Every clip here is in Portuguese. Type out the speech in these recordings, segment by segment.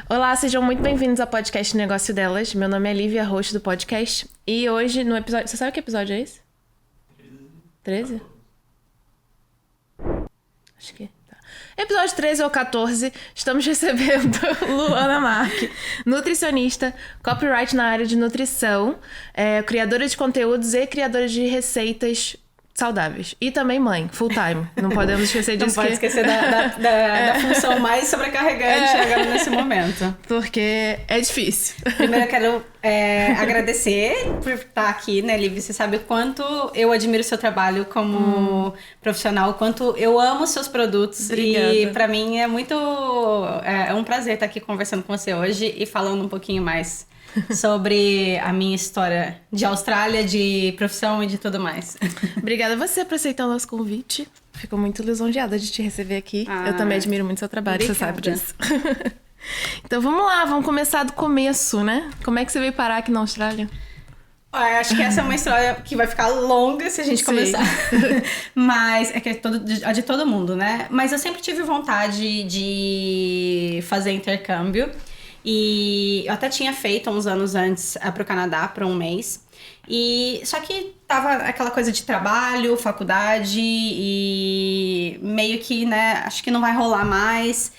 Olá, sejam muito bem-vindos ao podcast Negócio Delas. Meu nome é Lívia, host do podcast. E hoje no episódio... Você sabe que episódio é esse? 13? Acho que... Tá. Episódio 13 ou 14, estamos recebendo Luana Marque, nutricionista, copyright na área de nutrição, criadora de conteúdos e criadora de receitas saudáveis. E também mãe, full time. Não podemos esquecer disso. Não pode esquecer da função mais sobrecarregante agora nesse momento. Porque é difícil. Primeiro eu quero agradecer por estar aqui, né, Lívia? Você sabe o quanto eu admiro o seu trabalho como profissional, o quanto eu amo seus produtos. Obrigada. E pra mim é muito... É um prazer estar aqui conversando com você hoje e falando um pouquinho mais sobre a minha história de Austrália, de profissão e de tudo mais. Obrigada a você por aceitar o nosso convite. Fico muito lisonjeada de te receber aqui. Eu também admiro muito seu trabalho, obrigada. Você sabe disso. Então vamos lá, vamos começar do começo, né? Como é que você veio parar aqui na Austrália? Acho que essa é uma história que vai ficar longa se a gente começar. Mas é que é de todo mundo, né? Mas eu sempre tive vontade de fazer intercâmbio. E eu até tinha feito uns anos antes pro Canadá, por um mês. E só que tava aquela coisa de trabalho, faculdade e meio que, né, acho que não vai rolar mais.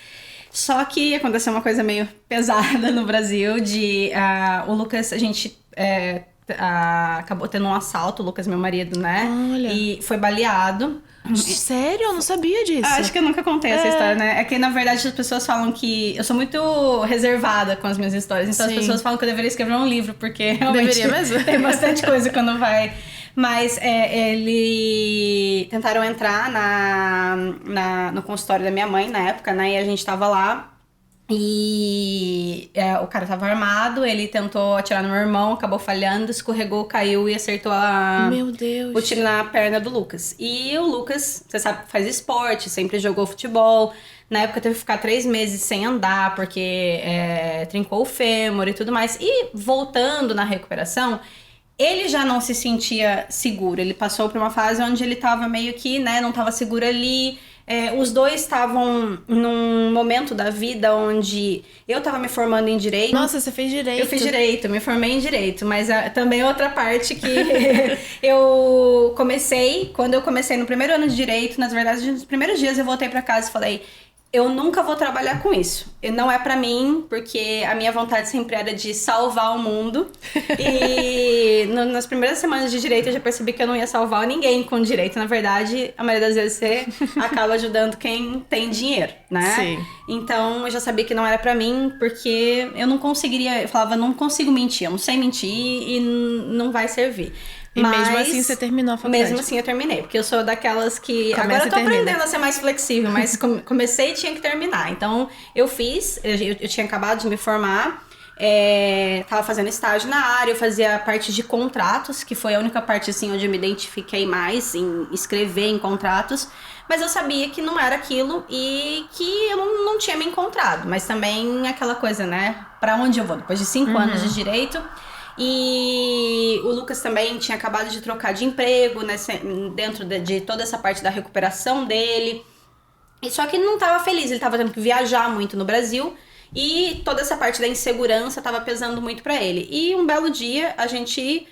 Só que aconteceu uma coisa meio pesada no Brasil de o Lucas, a gente acabou tendo um assalto, o Lucas, meu marido, né? Olha. E foi baleado. Sério? Eu não sabia disso. Acho que eu nunca contei essa história, né? É que, na verdade, as pessoas falam que... Eu sou muito reservada com as minhas histórias. Então, Sim. as pessoas falam que eu deveria escrever um livro, porque realmente... Deveria mesmo? Tem bastante coisa quando vai... Mas ele... Tentaram entrar no consultório da minha mãe, na época, né? E a gente tava lá. E o cara tava armado, ele tentou atirar no meu irmão, acabou falhando, escorregou, caiu e acertou Meu Deus. o tiro na perna do Lucas. E o Lucas, você sabe, faz esporte, sempre jogou futebol. Na época teve que ficar 3 meses sem andar, porque trincou o fêmur e tudo mais. E voltando na recuperação, ele já não se sentia seguro. Ele passou por uma fase onde ele tava meio que, né, não tava seguro ali. Os dois estavam num momento da vida onde eu tava me formando em Direito. Nossa, você fez Direito. Eu fiz Direito, me formei em Direito, mas também outra parte que eu comecei, quando eu comecei no primeiro ano de Direito, na verdade, nos primeiros dias eu voltei pra casa e falei... Eu nunca vou trabalhar com isso. Não é pra mim, porque a minha vontade sempre era de salvar o mundo. E nas primeiras semanas de direito eu já percebi que eu não ia salvar ninguém com direito. Na verdade, a maioria das vezes você acaba ajudando quem tem dinheiro, né? Sim. Então eu já sabia que não era pra mim, porque eu não conseguiria... Eu falava, não consigo mentir, eu não sei mentir e não vai servir. E mesmo assim você terminou a faculdade? Mesmo assim eu terminei, porque eu sou daquelas que... Começa agora eu tô e termina. aprendendo a ser mais flexível, mas comecei e tinha que terminar. Então eu fiz, eu tinha acabado de me formar, tava fazendo estágio na área, eu fazia parte de contratos, que foi a única parte assim onde eu me identifiquei mais em escrever em contratos. Mas eu sabia que não era aquilo e que eu não tinha me encontrado. Mas também aquela coisa, né? Pra onde eu vou? Depois de 5 anos de direito... E o Lucas também tinha acabado de trocar de emprego, né, dentro de toda essa parte da recuperação dele. E só que ele não estava feliz, ele estava tendo que viajar muito no Brasil. E toda essa parte da insegurança estava pesando muito para ele. E um belo dia, a gente...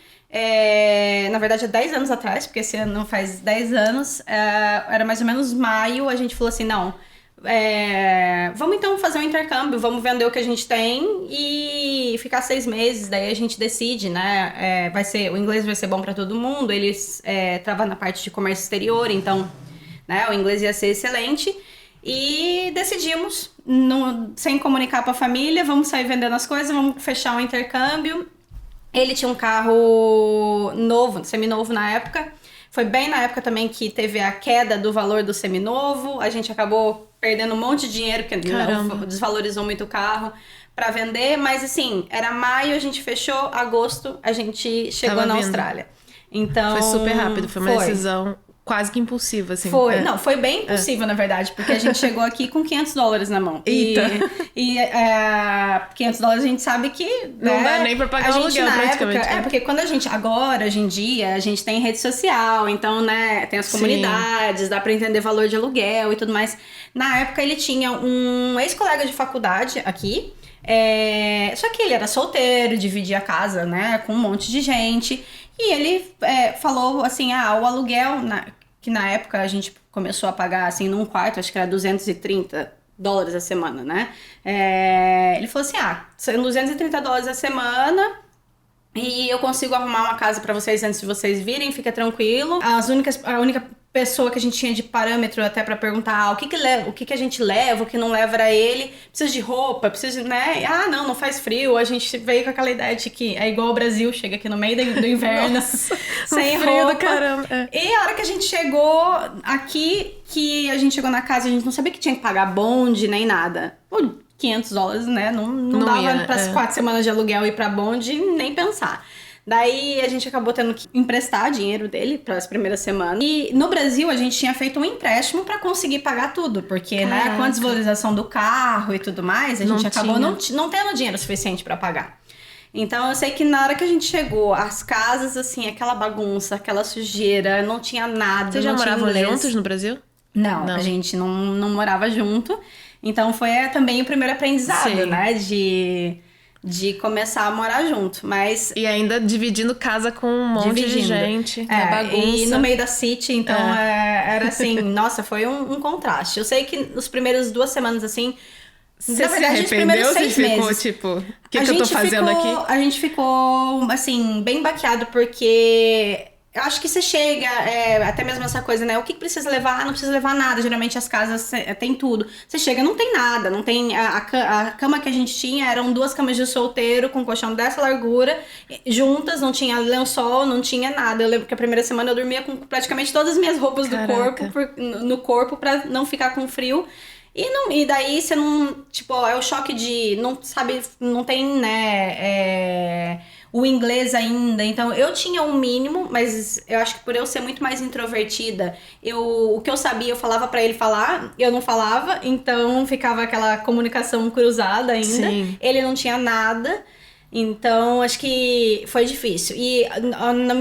na verdade, há 10 anos atrás, porque esse ano faz 10 anos, era mais ou menos maio, a gente falou assim, não... vamos então fazer um intercâmbio, vamos vender o que a gente tem e ficar 6 meses, daí a gente decide, né? O inglês vai ser bom pra todo mundo, eles trabalham na parte de comércio exterior, então, né, o inglês ia ser excelente. E decidimos, sem comunicar pra família, vamos sair vendendo as coisas, vamos fechar um intercâmbio. Ele tinha um carro novo, seminovo na época. Foi bem na época também que teve a queda do valor do seminovo. A gente acabou perdendo um monte de dinheiro, porque desvalorizou muito o carro pra vender. Mas assim, era maio, a gente fechou, agosto, a gente chegou na Austrália. Então, foi super rápido, foi uma decisão quase que impulsivo, assim. Foi, não, foi bem impossível, na verdade, porque a gente chegou aqui com $500 na mão. Eita. E $500 a gente sabe que... Não dá nem pra pagar o aluguel, praticamente. Época, porque quando a gente, agora, hoje em dia, a gente tem rede social, então, né, tem as comunidades, dá pra entender valor de aluguel e tudo mais. Na época, ele tinha um ex-colega de faculdade aqui, só que ele era solteiro, dividia a casa, né, com um monte de gente... E ele falou assim, o aluguel, que na época a gente começou a pagar assim num quarto, acho que era $230 a semana, né? Ele falou assim, são $230 a semana e eu consigo arrumar uma casa pra vocês antes de vocês virem, fica tranquilo. A única pessoa que a gente tinha de parâmetro até pra perguntar o que a gente leva, o que não leva era ele. Precisa de roupa, precisa de, né? Não faz frio. A gente veio com aquela ideia de que é igual o Brasil, chega aqui no meio do inverno, sem frio roupa. Do caramba. E a hora que a gente chegou aqui, que a gente chegou na casa, a gente não sabia que tinha que pagar bonde nem nada. $500, né? Não dava para as 4 semanas de aluguel ir pra bonde nem pensar. Daí a gente acabou tendo que emprestar dinheiro dele para as primeiras semanas. E no Brasil a gente tinha feito um empréstimo para conseguir pagar tudo, porque né, com a desvalorização do carro e tudo mais, a gente acabou não tendo dinheiro suficiente para pagar. Então eu sei que na hora que a gente chegou, as casas, assim, aquela bagunça, aquela sujeira, não tinha nada. Vocês já moravam juntos no Brasil? Não, a gente não morava junto. Então foi também o primeiro aprendizado, né? De começar a morar junto, mas... E ainda dividindo casa com um monte de gente, bagunça. E no meio da city, então era assim, nossa, foi um contraste. Eu sei que nos primeiros 2 semanas, assim... Você se arrependeu? Você ficou, meses, tipo, o que eu tô fazendo aqui? A gente ficou, assim, bem baqueado, porque... Eu acho que você chega, até mesmo essa coisa, né? O que precisa levar? Não precisa levar nada. Geralmente as casas tem tudo. Você chega, não tem nada. Não tem a cama que a gente tinha eram 2 camas de solteiro com colchão dessa largura, juntas, não tinha lençol, não tinha nada. Eu lembro que a primeira semana eu dormia com praticamente todas as minhas roupas do corpo, no corpo pra não ficar com frio. E daí você não... Tipo, é o choque de... Não sabe... Não tem, né... o inglês ainda. Então, eu tinha um mínimo, mas eu acho que por eu ser muito mais introvertida, o que eu sabia, eu falava pra ele falar, eu não falava, então ficava aquela comunicação cruzada ainda. Sim. Ele não tinha nada. Então, acho que foi difícil. E,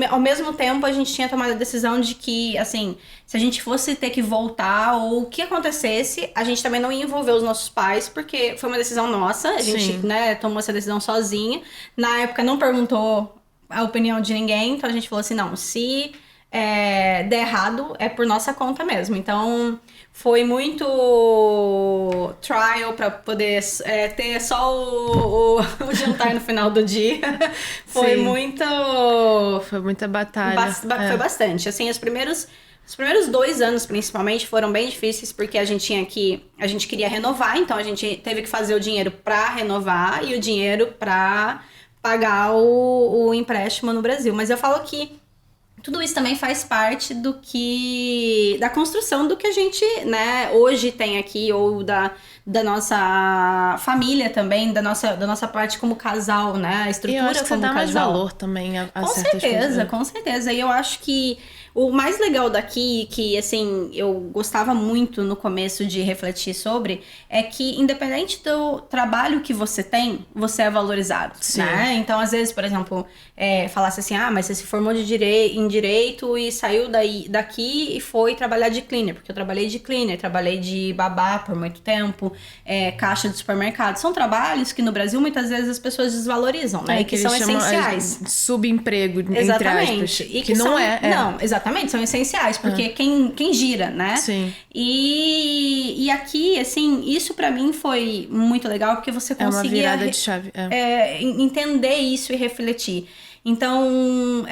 ao mesmo tempo, a gente tinha tomado a decisão de que, assim, se a gente fosse ter que voltar ou o que acontecesse, a gente também não ia envolver os nossos pais, porque foi uma decisão nossa. A gente, né, tomou essa decisão sozinha. Na época, não perguntou a opinião de ninguém. Então, a gente falou assim, não, se der errado, é por nossa conta mesmo. Então... Foi muito trial pra poder ter só o jantar no final do dia. Foi muito... Foi muita batalha. Foi bastante. Assim, os primeiros 2 anos, principalmente, foram bem difíceis, porque a gente queria renovar, então a gente teve que fazer o dinheiro pra renovar e o dinheiro pra pagar o empréstimo no Brasil. Mas eu falo que tudo isso também faz parte da construção do que a gente, né, hoje tem aqui, ou da nossa família também, da nossa parte como casal, né, a estrutura como casal. E eu acho que você dá mais valor também a certas coisas. Com certeza. E eu acho que o mais legal daqui, que assim, eu gostava muito no começo de refletir sobre, é que independente do trabalho que você tem, você é valorizado, né? Então, às vezes, por exemplo, falasse assim, mas você se formou em direito e saiu daqui e foi trabalhar de cleaner, porque eu trabalhei de cleaner, trabalhei de babá por muito tempo, caixa de supermercado. São trabalhos que no Brasil muitas vezes as pessoas desvalorizam, né? E que são essenciais. Subemprego, exatamente. Entre aspas. E que não é. Não, exatamente, são essenciais, porque quem gira, né? Sim. E aqui, assim, isso pra mim foi muito legal, porque você conseguia... É uma virada de chave. Entender isso e refletir. Então,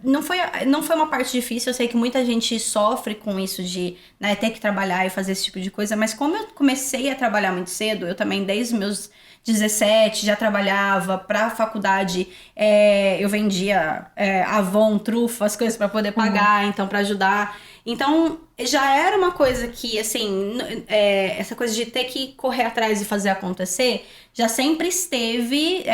não foi uma parte difícil. Eu sei que muita gente sofre com isso de, né, ter que trabalhar e fazer esse tipo de coisa, mas como eu comecei a trabalhar muito cedo, eu também desde os meus 17 já trabalhava pra faculdade, eu vendia Avon, trufa, as coisas pra poder pagar, então pra ajudar. Então, já era uma coisa que, assim, essa coisa de ter que correr atrás e fazer acontecer, já sempre esteve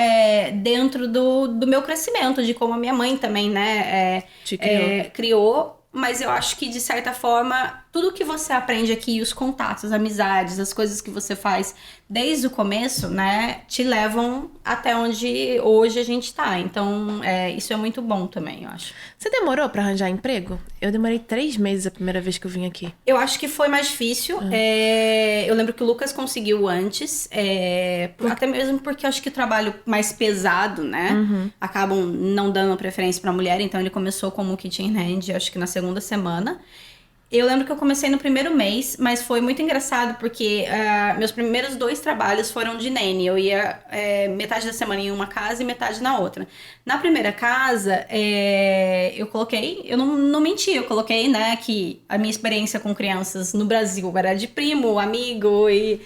dentro do meu crescimento, de como a minha mãe também, né, te criou. Criou. mas eu acho que, de certa forma, tudo que você aprende aqui, os contatos, as amizades, as coisas que você faz desde o começo, né, te levam até onde hoje a gente tá. Então, isso é muito bom também, eu acho. Você demorou pra arranjar emprego? Eu demorei 3 meses a primeira vez que eu vim aqui. Eu acho que foi mais difícil. Eu lembro que o Lucas conseguiu antes, até mesmo porque eu acho que o trabalho mais pesado, né, acabam não dando preferência pra mulher, então ele começou como kitchen hand, acho que na segunda semana. Eu lembro que eu comecei no primeiro mês, mas foi muito engraçado porque meus primeiros 2 trabalhos foram de nanny. Eu ia metade da semana em uma casa e metade na outra. Na primeira casa, eu não menti, eu coloquei, né, que a minha experiência com crianças no Brasil era de primo, amigo e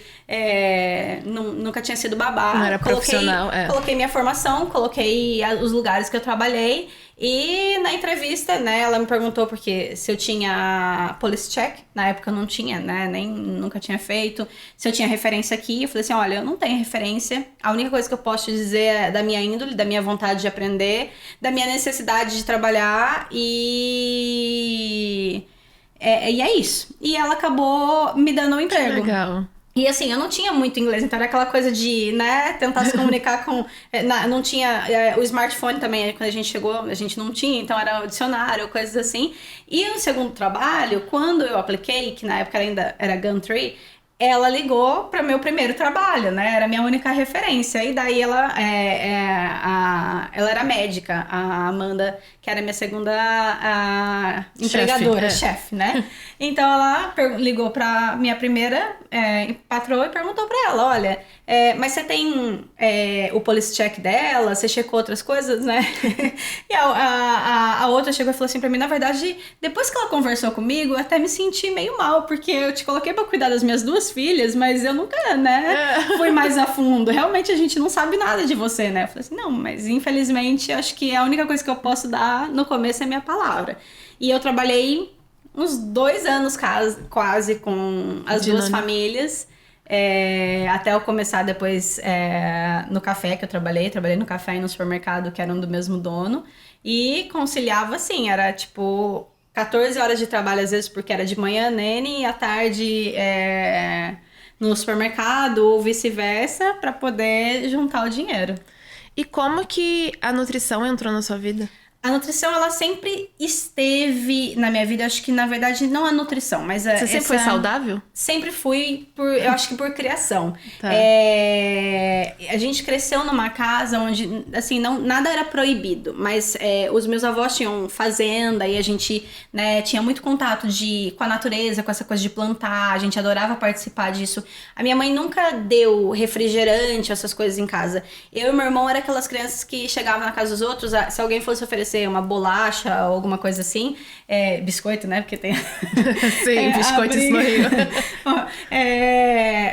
nunca tinha sido babá. Não era profissional, Coloquei minha formação, coloquei os lugares que eu trabalhei. E na entrevista, né, ela me perguntou porque se eu tinha police check, na época eu não tinha, né, nunca tinha feito, se eu tinha referência aqui, eu falei assim, olha, eu não tenho referência, a única coisa que eu posso te dizer é da minha índole, da minha vontade de aprender, da minha necessidade de trabalhar e é isso. E ela acabou me dando um emprego. Que legal. E assim, eu não tinha muito inglês, então era aquela coisa de, né, tentar se comunicar com... não tinha... o smartphone também, quando a gente chegou, a gente não tinha, então era o dicionário, coisas assim. E no segundo trabalho, quando eu apliquei, que na época ainda era Gumtree, ela ligou para meu primeiro trabalho, né? Era a minha única referência. E daí ela era médica, a Amanda, que era minha segunda empregadora, chefe, né? Então ela ligou para minha primeira patroa e perguntou para ela, olha, mas você tem o police check dela? Você checou outras coisas, né? E a outra chegou e falou assim para mim, na verdade, depois que ela conversou comigo, eu até me senti meio mal, porque eu te coloquei para cuidar das minhas 2 filhas, mas eu nunca, né, fui mais a fundo. Realmente a gente não sabe nada de você, né? Eu falei assim, não, mas infelizmente acho que a única coisa que eu posso dar no começo é minha palavra. E eu trabalhei uns 2 anos quase com as 2 famílias, até eu começar depois no café que eu trabalhei no café e no supermercado que eram do mesmo dono, e conciliava assim, era tipo 14 horas de trabalho às vezes, porque era de manhã nanny e à tarde no supermercado ou vice-versa, para poder juntar o dinheiro. E como que a nutrição entrou na sua vida? A nutrição, ela sempre esteve na minha vida, acho que na verdade não a nutrição, mas Você sempre foi saudável? Sempre fui, eu acho que por criação. Tá. A gente cresceu numa casa onde, assim, nada era proibido, mas os meus avós tinham fazenda e a gente, né, tinha muito contato com a natureza, com essa coisa de plantar, a gente adorava participar disso. A minha mãe nunca deu refrigerante, essas coisas em casa. Eu e meu irmão eram aquelas crianças que chegavam na casa dos outros, se alguém fosse oferecer uma bolacha ou alguma coisa assim, biscoito, né, porque tem... Sim, biscoito isso no Rio.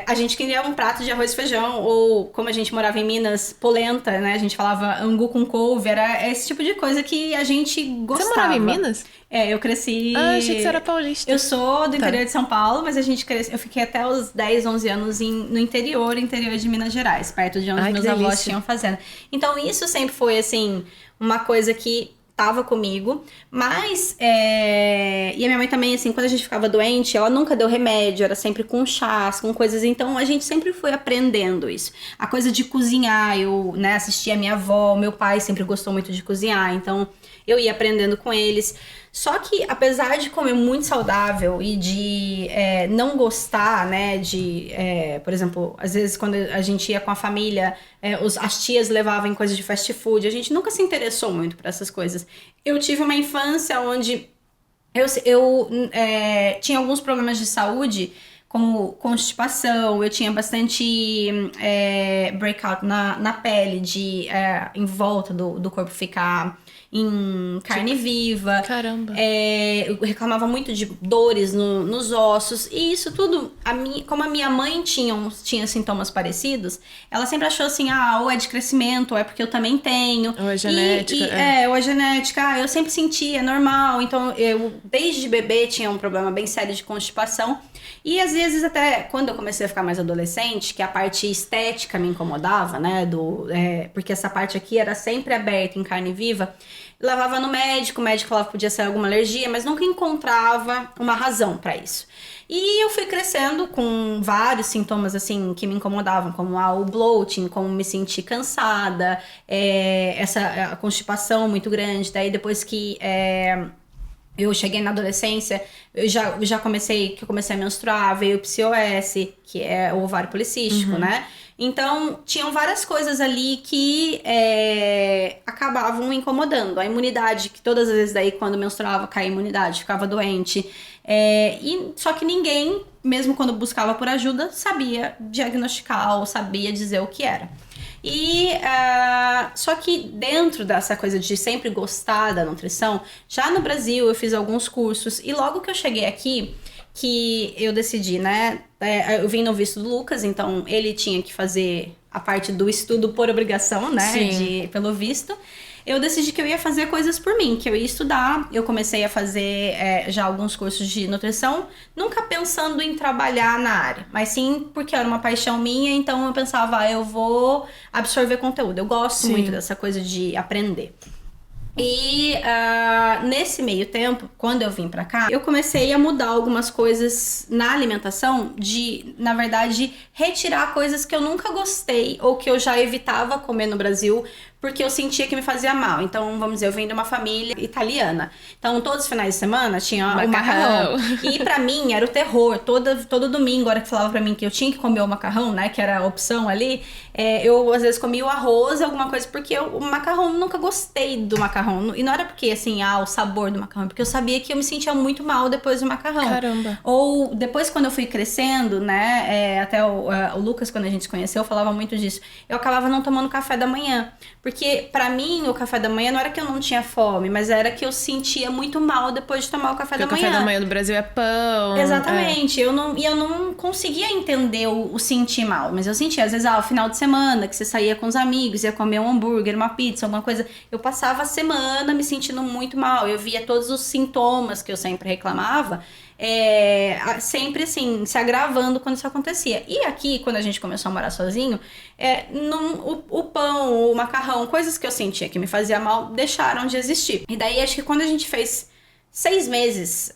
A gente queria um prato de arroz e feijão, ou como a gente morava em Minas, polenta, né, a gente falava angu com couve, era esse tipo de coisa que a gente gostava. Você morava em Minas? Eu cresci... achei que você era paulista. Eu sou do interior de São Paulo, mas eu fiquei até os 10, 11 anos no interior de Minas Gerais, perto de onde meus avós tinham fazenda. Então isso sempre foi, assim, uma coisa que tava comigo, mas e a minha mãe também, assim, quando a gente ficava doente, ela nunca deu remédio, era sempre com chás, com coisas, então a gente sempre foi aprendendo isso. A coisa de cozinhar, eu, né, assistia a minha avó, meu pai sempre gostou muito de cozinhar, então eu ia aprendendo com eles. Só que, apesar de comer muito saudável e de não gostar, né, por exemplo, às vezes quando a gente ia com a família, as tias levavam em coisas de fast food, a gente nunca se interessou muito por essas coisas. Eu tive uma infância onde eu tinha alguns problemas de saúde, como constipação, eu tinha bastante breakout na pele, em volta do corpo ficar em carne viva. Caramba. Eu reclamava muito de dores nos ossos. E isso tudo, como a minha mãe tinha sintomas parecidos, ela sempre achou assim, ou é de crescimento, ou é porque eu também tenho. Ou é genética. Ou é genética. Eu sempre senti, é normal. Então, eu desde bebê tinha um problema bem sério de constipação. E às vezes vezes até quando eu comecei a ficar mais adolescente, que a parte estética me incomodava, né? Porque essa parte aqui era sempre aberta em carne viva. Eu levava no médico, o médico falava que podia ser alguma alergia, mas nunca encontrava uma razão pra isso. E eu fui crescendo com vários sintomas, assim, que me incomodavam, como o bloating, como me sentir cansada, a constipação muito grande. Daí, depois que eu cheguei na adolescência, eu já comecei a menstruar, veio o PCOS, que é o ovário policístico, né? Então, tinham várias coisas ali que acabavam me incomodando. A imunidade, que todas as vezes daí, quando menstruava, caía a imunidade, ficava doente. Só que ninguém, mesmo quando buscava por ajuda, sabia diagnosticar ou sabia dizer o que era. Só que dentro dessa coisa de sempre gostar da nutrição, já no Brasil eu fiz alguns cursos, e logo que eu cheguei aqui, que eu decidi, né? Eu vim no visto do Lucas, então ele tinha que fazer a parte do estudo por obrigação, né? Pelo visto. Eu decidi que eu ia fazer coisas por mim, que eu ia estudar. Eu comecei a fazer já alguns cursos de nutrição, nunca pensando em trabalhar na área, mas sim porque era uma paixão minha, então eu pensava, eu vou absorver conteúdo. Eu gosto muito dessa coisa de aprender. E nesse meio tempo, quando eu vim pra cá, eu comecei a mudar algumas coisas na alimentação, na verdade, retirar coisas que eu nunca gostei ou que eu já evitava comer no Brasil, porque eu sentia que me fazia mal. Então, vamos dizer, eu venho de uma família italiana. Então, todos os finais de semana tinha o macarrão. E pra mim, era o terror. Todo domingo, a hora que falava pra mim que eu tinha que comer o macarrão, né? Que era a opção ali. Eu, às vezes, comia o arroz, alguma coisa. Porque o macarrão, nunca gostei do macarrão. E não era porque, assim, o sabor do macarrão. Porque eu sabia que eu me sentia muito mal depois do macarrão. Caramba. Ou, depois, quando eu fui crescendo, né? Até o Lucas, quando a gente se conheceu, falava muito disso. Eu acabava não tomando café da manhã. Porque, pra mim, o café da manhã não era que eu não tinha fome, mas era que eu sentia muito mal depois de tomar o café da manhã. O café da manhã do Brasil é pão. Exatamente. Eu não conseguia entender o sentir mal, mas eu sentia, às vezes, o final de semana, que você saía com os amigos, ia comer um hambúrguer, uma pizza, alguma coisa. Eu passava a semana me sentindo muito mal. Eu via todos os sintomas que eu sempre reclamava, sempre assim, se agravando quando isso acontecia. E aqui, quando a gente começou a morar sozinho, o pão, o macarrão, coisas que eu sentia que me fazia mal, deixaram de existir. E daí, acho que quando a gente fez 6 meses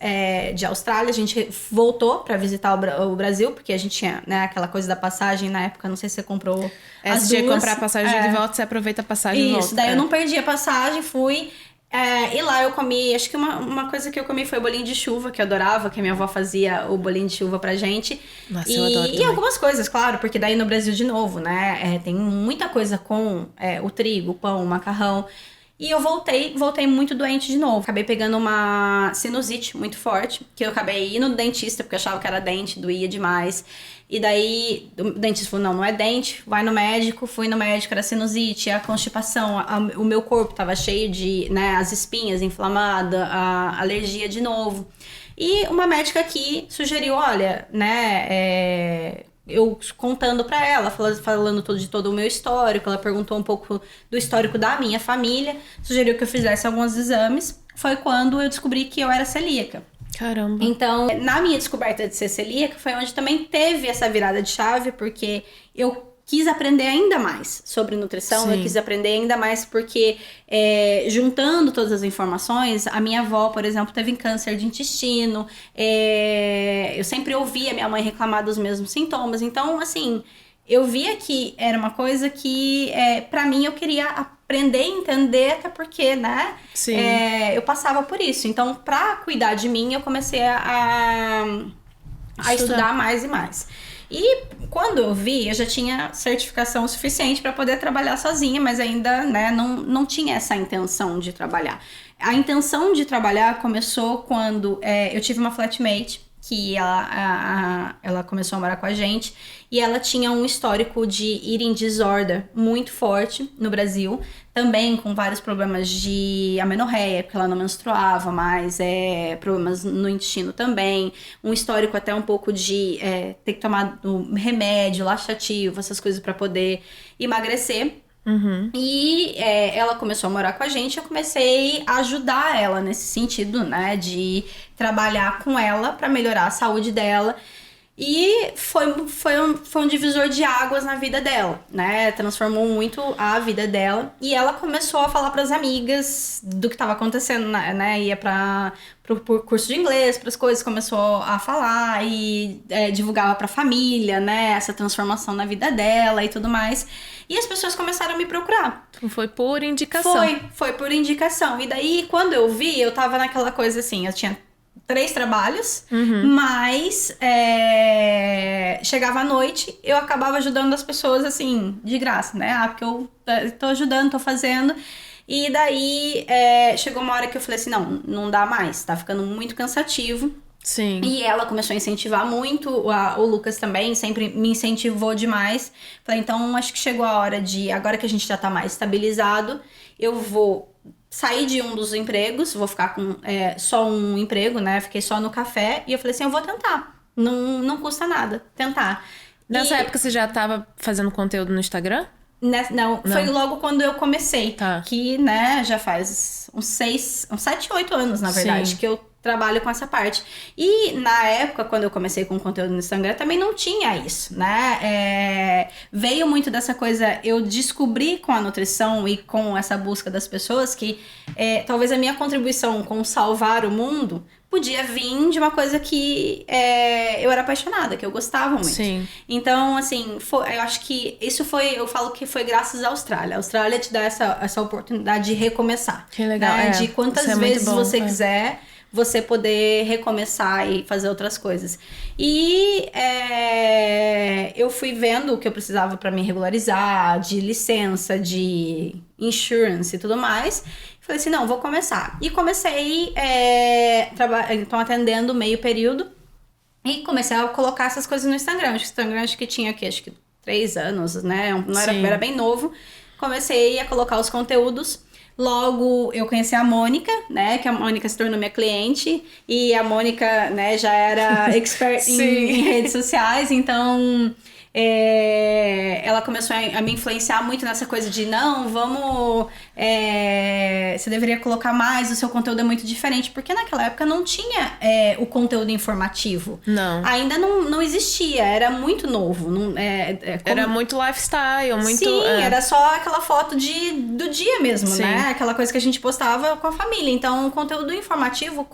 de Austrália, a gente voltou pra visitar o Brasil, porque a gente tinha, né, aquela coisa da passagem na época, não sei se você comprou as duas. Se comprar a passagem de volta, você aproveita a passagem de volta. Isso, daí eu não perdi a passagem, fui... e lá eu comi, acho que uma coisa que eu comi foi bolinho de chuva, que eu adorava, que a minha avó fazia o bolinho de chuva pra gente. Nossa, eu adoro e algumas coisas, claro, porque daí no Brasil de novo, né, tem muita coisa com o trigo, o pão, o macarrão. E eu voltei muito doente de novo. Acabei pegando uma sinusite muito forte, que eu acabei indo no dentista, porque eu achava que era dente, doía demais. E daí, o dentista falou, não é dente, vai no médico. Fui no médico, era sinusite, a constipação, o meu corpo tava cheio de, né, as espinhas inflamadas, a alergia de novo. E uma médica aqui sugeriu, olha, né, eu contando pra ela, falando de todo o meu histórico, ela perguntou um pouco do histórico da minha família, sugeriu que eu fizesse alguns exames. Foi quando eu descobri que eu era celíaca. Caramba. Então, na minha descoberta de ser celíaca, foi onde também teve essa virada de chave, porque eu quis aprender ainda mais sobre nutrição. Sim. Eu quis aprender ainda mais porque, juntando todas as informações, a minha avó, por exemplo, teve câncer de intestino. Eu sempre ouvia minha mãe reclamar dos mesmos sintomas. Então, assim, eu via que era uma coisa que, pra mim, eu queria aprender e entender, até porque, né? Sim. Eu passava por isso. Então, pra cuidar de mim, eu comecei a estudar mais e mais. E quando eu vi, eu já tinha certificação suficiente para poder trabalhar sozinha, mas ainda, né, não tinha essa intenção de trabalhar. A intenção de trabalhar começou quando eu tive uma flatmate, que ela começou a morar com a gente, e ela tinha um histórico de eating disorder muito forte no Brasil, também com vários problemas de amenorreia, porque ela não menstruava mais, problemas no intestino também, um histórico até um pouco de ter que tomar remédio laxativo, essas coisas para poder emagrecer. Uhum. E ela começou a morar com a gente, eu comecei a ajudar ela nesse sentido, né, de trabalhar com ela para melhorar a saúde dela. E foi um divisor de águas na vida dela, né? Transformou muito a vida dela. E ela começou a falar pras amigas do que estava acontecendo, né? Ia pro curso de inglês, pras coisas, começou a falar e divulgava pra família, né? Essa transformação na vida dela e tudo mais. E as pessoas começaram a me procurar. Foi por indicação. Foi por indicação. E daí, quando eu vi, eu tava naquela coisa assim, eu tinha 3 trabalhos, mas chegava à noite, eu acabava ajudando as pessoas, assim, de graça, né? Porque eu tô ajudando, tô fazendo. E daí, chegou uma hora que eu falei assim, não dá mais, tá ficando muito cansativo. Sim. E ela começou a incentivar muito, o Lucas também sempre me incentivou demais. Falei, então acho que chegou a hora agora que a gente já tá mais estabilizado, eu vou sair de um dos empregos, vou ficar com só um emprego, né? Fiquei só no café e eu falei assim, eu vou tentar, não custa nada tentar. Nessa época você já tava fazendo conteúdo no Instagram? Não, foi logo quando eu comecei, tá. Que, né, já faz uns 7, 8 anos, na verdade, que eu trabalho com essa parte. E na época, quando eu comecei com conteúdo no Instagram, também não tinha isso, né? Veio muito dessa coisa, eu descobri com a nutrição e com essa busca das pessoas que talvez a minha contribuição com salvar o mundo podia vir de uma coisa que eu era apaixonada, que eu gostava muito. Sim. Então, assim, eu acho que isso eu falo que foi graças à Austrália. A Austrália te dá essa oportunidade de recomeçar. Que legal, né? De quantas vezes bom, você quiser, você poder recomeçar e fazer outras coisas. E eu fui vendo o que eu precisava para me regularizar, de licença, de insurance e tudo mais. Falei assim, não, vou começar. E comecei então atendendo meio período e comecei a colocar essas coisas no Instagram. Acho que o Instagram tinha aqui, 3 anos, né? Não era bem novo. Comecei a colocar os conteúdos. Logo, eu conheci a Mônica, né? Que a Mônica se tornou minha cliente. E a Mônica, né, já era expert em redes sociais. Então, ela começou a me influenciar muito nessa coisa de você deveria colocar mais, o seu conteúdo é muito diferente. Porque naquela época não tinha o conteúdo informativo. Não. Ainda não existia, era muito novo. Era muito lifestyle, muito... Sim, era só aquela foto do dia mesmo, né? Aquela coisa que a gente postava com a família. Então, o conteúdo informativo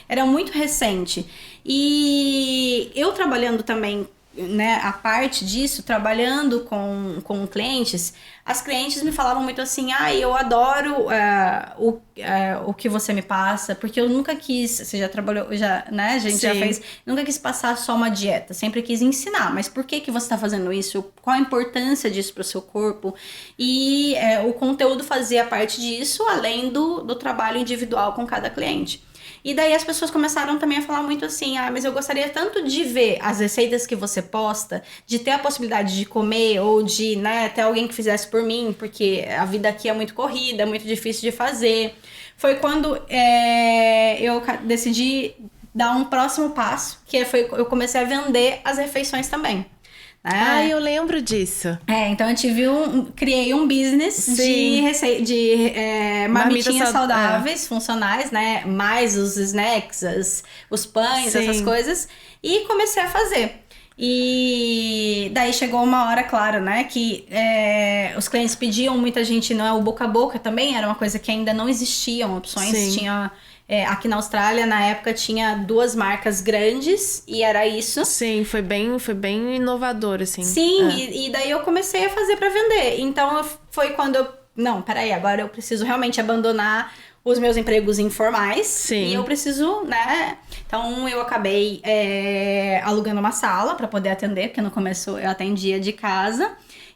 era muito recente. E eu trabalhando também, né, a parte disso, trabalhando com clientes, as clientes me falavam muito assim, eu adoro o que você me passa, porque eu nunca quis, você já trabalhou, né, a gente já fez, nunca quis passar só uma dieta, sempre quis ensinar, mas por que você tá fazendo isso? Qual a importância disso pro seu corpo? E o conteúdo fazia parte disso, além do trabalho individual com cada cliente. E daí as pessoas começaram também a falar muito assim, mas eu gostaria tanto de ver as receitas que você posta, de ter a possibilidade de comer ou de, né, ter alguém que fizesse por mim, porque a vida aqui é muito corrida, é muito difícil de fazer. Foi quando eu decidi dar um próximo passo, eu comecei a vender as refeições também. Eu lembro disso. Então eu criei um business de marmitinhas saudáveis, funcionais, né? Mais os snacks, os pães, essas coisas. E comecei a fazer. E daí chegou uma hora, claro, né? Que os clientes pediam, muita gente, não é o boca a boca também, era uma coisa que ainda não existiam opções. Tinha... aqui na Austrália, na época, tinha 2 marcas grandes e era isso. Sim, foi bem inovador, assim. Sim, e daí eu comecei a fazer pra vender. Então, foi quando não, peraí, agora eu preciso realmente abandonar os meus empregos informais. Sim. E eu preciso, né? Então, eu acabei alugando uma sala pra poder atender, porque no começo eu atendia de casa.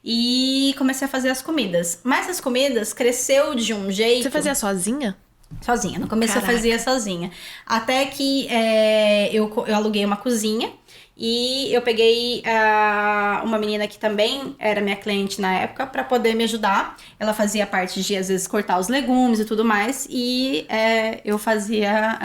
E comecei a fazer as comidas. Mas as comidas cresceu de um jeito... Você fazia sozinha? Sozinha, no começo eu fazia sozinha. Até que eu aluguei uma cozinha e eu peguei uma menina que também era minha cliente na época pra poder me ajudar. Ela fazia parte de, às vezes, cortar os legumes e tudo mais. E eu fazia...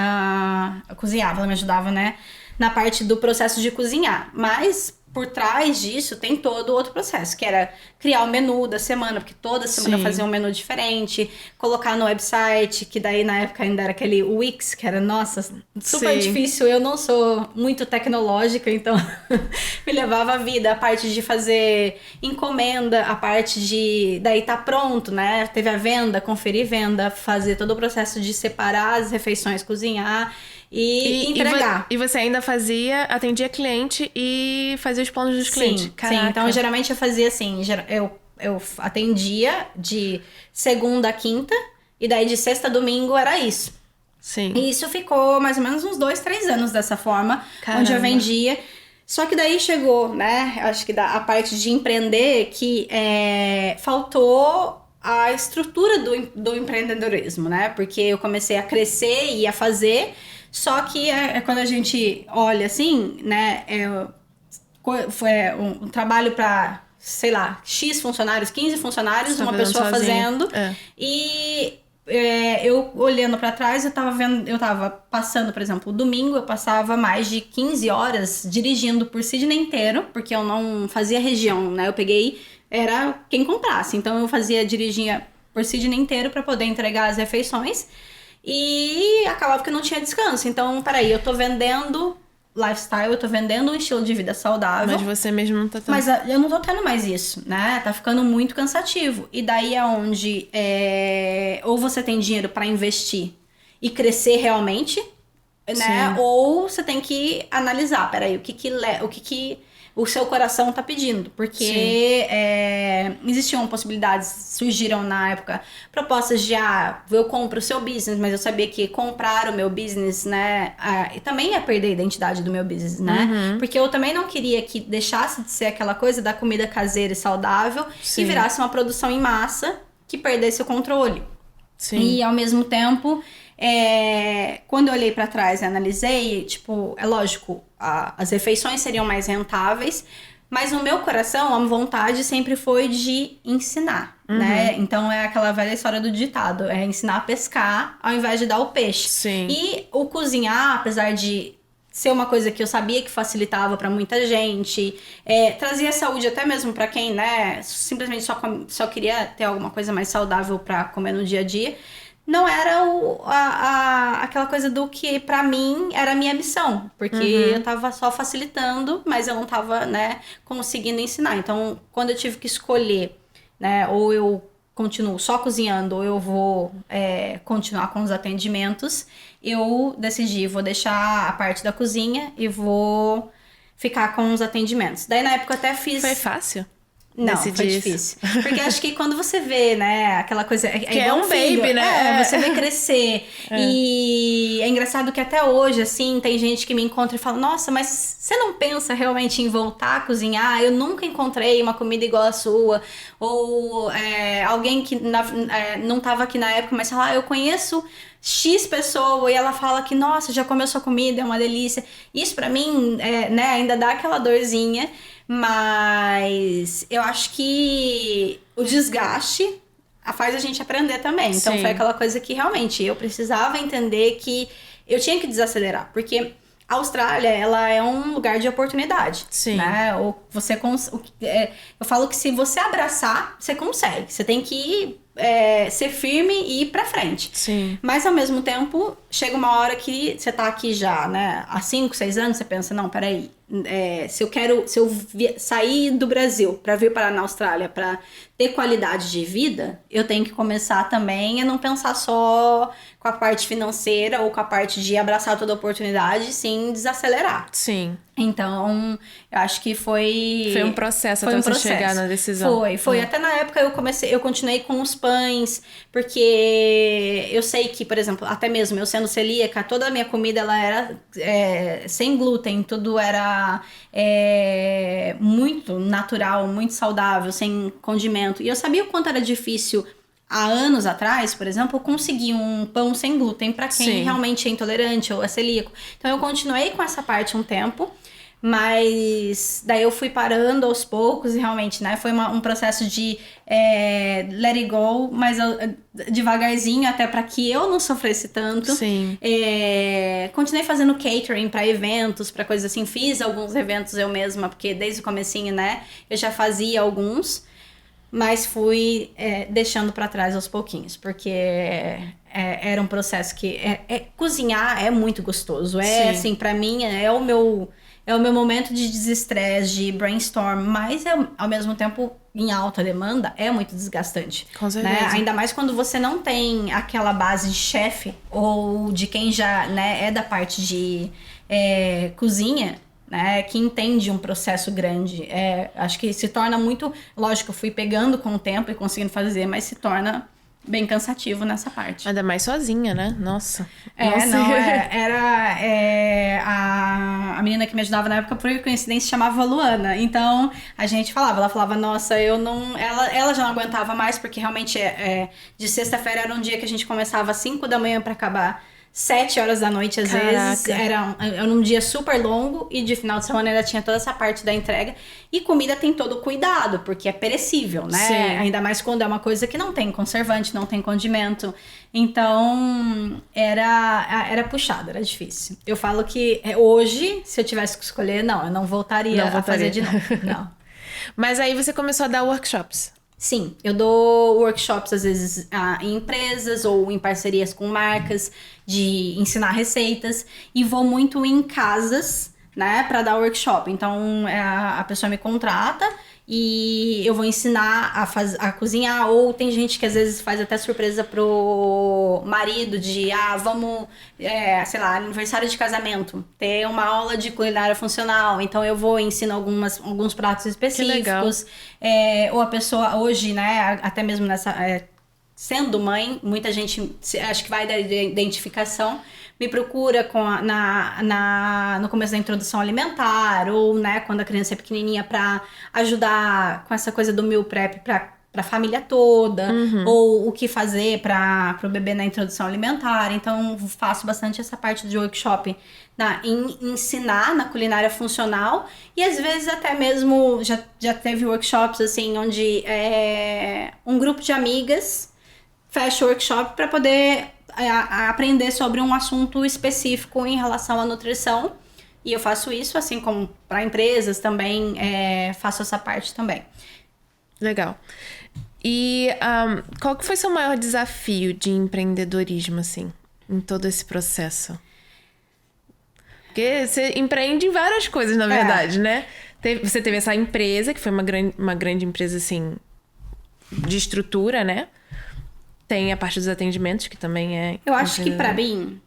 cozinhava, ela me ajudava, né? Na parte do processo de cozinhar. Mas... por trás disso tem todo outro processo, que era criar o menu da semana, porque toda semana eu fazia um menu diferente, colocar no website, que daí na época ainda era aquele Wix, que era, nossa, super difícil. Eu não sou muito tecnológica, então me levava a vida, a parte de fazer encomenda, a parte de daí tá pronto, né? Teve a venda, conferir venda, fazer todo o processo de separar as refeições, cozinhar e entregar. E você ainda atendia cliente e fazia os planos dos clientes? Sim, então geralmente eu fazia assim, eu atendia de segunda a quinta, e daí de sexta a domingo era isso. Sim. E isso ficou mais ou menos uns 2, 3 anos dessa forma, Caramba. onde eu vendia. Só que daí chegou, né, acho que a parte de empreender que faltou a estrutura do empreendedorismo, né? Porque eu comecei a crescer e a fazer, só que quando a gente olha assim, né, foi um trabalho para, sei lá, X funcionários, 15 funcionários, uma pessoa fazendo. E eu olhando para trás, eu tava passando, por exemplo, domingo, eu passava mais de 15 horas dirigindo por Sydney inteiro, porque eu não fazia região, né? Eu peguei, era quem comprasse. Então eu dirigia por Sydney inteiro para poder entregar as refeições. E acabava que não tinha descanso. Então, peraí, eu tô vendendo lifestyle, eu tô vendendo um estilo de vida saudável. Mas você mesmo não tá tendo. Mas eu não tô tendo mais isso, né? Tá ficando muito cansativo. E daí é onde ou você tem dinheiro pra investir e crescer realmente, né? Sim. Ou você tem que analisar, peraí, o que o seu coração tá pedindo. Porque existiam possibilidades, surgiram na época propostas de, eu compro o seu business, mas eu sabia que comprar o meu business, né, e também ia perder a identidade do meu business, né? Uhum. Porque eu também não queria que deixasse de ser aquela coisa da comida caseira e saudável e virasse uma produção em massa que perdesse o controle. Sim. E ao mesmo tempo, quando eu olhei pra trás e analisei, tipo, é lógico, as refeições seriam mais rentáveis, mas no meu coração a vontade sempre foi de ensinar, né? Então é aquela velha história do ditado, é ensinar a pescar ao invés de dar o peixe. Sim. E o cozinhar, apesar de ser uma coisa que eu sabia que facilitava pra muita gente, trazia saúde até mesmo pra quem, né, simplesmente só queria ter alguma coisa mais saudável pra comer no dia a dia, não era aquela coisa do que pra mim era a minha missão, porque eu tava só facilitando, mas eu não tava, né, conseguindo ensinar. Então, quando eu tive que escolher, né, ou eu continuo só cozinhando, ou eu vou continuar com os atendimentos, eu decidi, vou deixar a parte da cozinha e vou ficar com os atendimentos. Daí, na época, eu até fiz... Foi fácil? Não, foi difícil. Porque acho que quando você vê, né, aquela coisa... Que é um filho, baby, né? Você vê crescer. E é engraçado que até hoje, assim, tem gente que me encontra e fala, nossa, mas você não pensa realmente em voltar a cozinhar? Eu nunca encontrei uma comida igual a sua. Ou alguém que não tava aqui na época, mas fala, eu conheço X pessoa, e ela fala que, nossa, já comeu sua comida, é uma delícia. Isso pra mim, né, ainda dá aquela dorzinha. Mas eu acho que o desgaste faz a gente aprender também. Então foi aquela coisa que realmente eu precisava entender que eu tinha que desacelerar. Porque a Austrália, ela é um lugar de oportunidade. Sim. Né? Eu falo que se você abraçar, você consegue. Você tem que ser firme e ir pra frente. Sim. Mas ao mesmo tempo, chega uma hora que você tá aqui já, né? Há 5, 6 anos, você pensa, não, peraí. Se eu sair do Brasil para vir parar na Austrália para ter qualidade de vida, eu tenho que começar também a não pensar só com a parte financeira ou com a parte de abraçar toda a oportunidade, sim desacelerar. Sim. Então, eu acho que foi um processo até você chegar na decisão. Foi. Até na época eu continuei com os pães, porque eu sei que, por exemplo, até mesmo eu sendo celíaca, toda a minha comida ela era sem glúten, tudo era muito natural, muito saudável, sem condimento. E eu sabia o quanto era difícil há anos atrás, por exemplo, conseguir um pão sem glúten para quem realmente é intolerante ou é celíaco. Então eu continuei com essa parte um tempo, Mas daí eu fui parando aos poucos e realmente, né? Foi um processo de let it go, mas devagarzinho, até para que eu não sofresse tanto. Sim. Continuei fazendo catering para eventos, para coisas assim. Fiz alguns eventos eu mesma, porque desde o comecinho, né? Eu já fazia alguns. Mas fui deixando para trás aos pouquinhos, porque era um processo que... cozinhar é muito gostoso. Sim. Assim, para mim, é o meu momento de desestresse, de brainstorm, mas ao mesmo tempo, em alta demanda, é muito desgastante. Com certeza. Né? Ainda mais quando você não tem aquela base de chefe ou de quem já, né, é da parte de cozinha, né, que entende um processo grande. Acho que se torna muito... Lógico, eu fui pegando com o tempo e conseguindo fazer, mas se torna bem cansativo nessa parte. Ainda mais sozinha, né? Nossa. Era a menina que me ajudava na época, por coincidência, chamava Luana. Então, a gente ela falava, nossa, eu não... Ela já não aguentava mais, porque realmente de sexta-feira era um dia que a gente começava às 5 da manhã pra acabar 7 horas da noite, às vezes. Era um dia super longo e de final de semana ainda tinha toda essa parte da entrega. E comida tem todo o cuidado, porque é perecível, né? Sim. Ainda mais quando é uma coisa que não tem conservante, não tem condimento. Então, era puxado, era difícil. Eu falo que hoje, se eu tivesse que escolher, eu não voltaria a fazer de novo. Não. Mas aí você começou a dar workshops. Sim, eu dou workshops às vezes em empresas ou em parcerias com marcas de ensinar receitas e vou muito em casas, né, para dar workshop. Então a pessoa me contrata e eu vou ensinar a cozinhar, ou tem gente que às vezes faz até surpresa pro marido de vamos, sei lá, aniversário de casamento, ter uma aula de culinária funcional, então eu vou ensinar alguns pratos específicos. Ou a pessoa hoje, né, até mesmo nessa... sendo mãe, muita gente acho que vai da identificação, me procura no começo da introdução alimentar, ou né, quando a criança é pequenininha, para ajudar com essa coisa do meal prep para a família toda, ou o que fazer para o bebê na introdução alimentar. Então faço bastante essa parte de workshop em ensinar na culinária funcional, e às vezes até mesmo já teve workshops assim onde um grupo de amigas fecha o workshop para poder aprender sobre um assunto específico em relação à nutrição. E eu faço isso, assim como para empresas também, faço essa parte também. Legal. E qual que foi seu maior desafio de empreendedorismo, assim, em todo esse processo? Porque você empreende em várias coisas, na verdade, né? Você teve essa empresa, que foi uma grande empresa, assim, de estrutura, né? Tem a parte dos atendimentos, que também é... Eu acho que pra mim,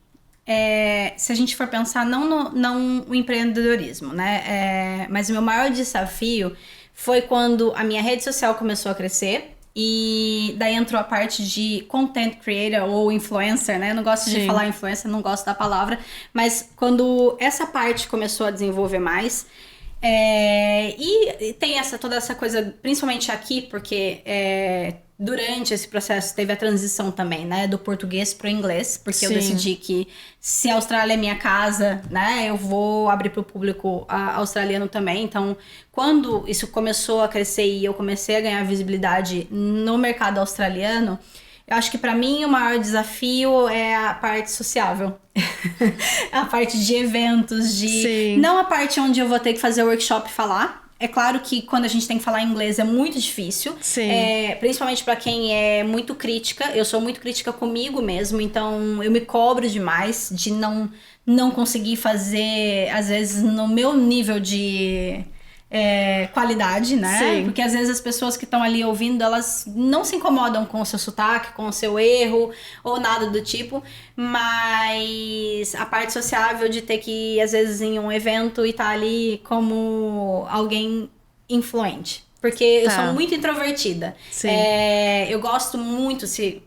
se a gente for pensar, não o empreendedorismo, né? Mas o meu maior desafio foi quando a minha rede social começou a crescer. E daí entrou a parte de content creator ou influencer, né? Eu não gosto de falar influencer, não gosto da palavra. Mas quando essa parte começou a desenvolver mais... e tem toda essa coisa, principalmente aqui, porque... durante esse processo teve a transição também, né, do português pro inglês, porque eu decidi que se a Austrália é minha casa, né, eu vou abrir pro público australiano também. Então, quando isso começou a crescer e eu comecei a ganhar visibilidade no mercado australiano, eu acho que pra mim o maior desafio é a parte sociável. A parte de eventos, não a parte onde eu vou ter que fazer workshop e falar. É claro que quando a gente tem que falar inglês é muito difícil. Sim. Principalmente pra quem é muito crítica. Eu sou muito crítica comigo mesmo, então eu me cobro demais de não conseguir fazer, às vezes, no meu nível de qualidade, né? Sim. Porque às vezes as pessoas que estão ali ouvindo, elas não se incomodam com o seu sotaque, com o seu erro ou nada do tipo, mas a parte sociável de ter que ir às vezes em um evento e estar ali como alguém influente. Porque eu sou muito introvertida. Eu gosto muito, se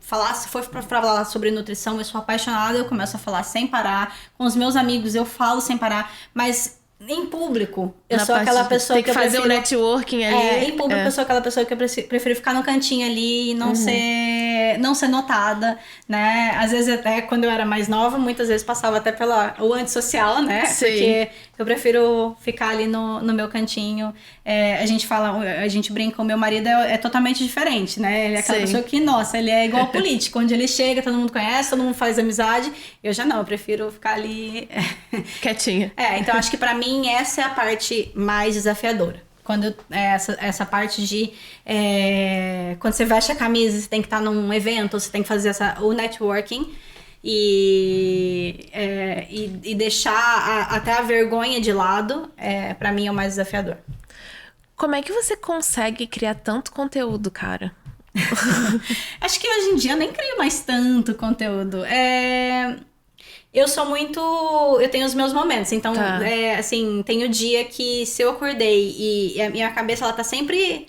for pra falar sobre nutrição, eu sou apaixonada, eu começo a falar sem parar. Com os meus amigos eu falo sem parar, mas em público, eu sou aquela pessoa tem que fazer o networking ali. Em público, eu sou aquela pessoa que eu prefiro ficar no cantinho ali e não ser não ser notada, né? Às vezes até quando eu era mais nova, muitas vezes passava até o antissocial, né? Sim. Porque eu prefiro ficar ali no meu cantinho. A gente brinca, o meu marido é totalmente diferente, né? Ele é aquela Sim. pessoa que, nossa, ele é igual político, onde ele chega, todo mundo conhece, todo mundo faz amizade. Eu já não, eu prefiro ficar ali... Quietinha. Então acho que pra mim essa é a parte mais desafiadora. Quando essa parte de... quando você veste a camisa, você tem que estar num evento, você tem que fazer o networking e deixar até a vergonha de lado, pra mim é o mais desafiador. Como é que você consegue criar tanto conteúdo, cara? Acho que hoje em dia eu nem crio mais tanto conteúdo. Eu sou muito... Eu tenho os meus momentos. Então, Tá. assim, tem o dia que se eu acordei e a minha cabeça, ela tá sempre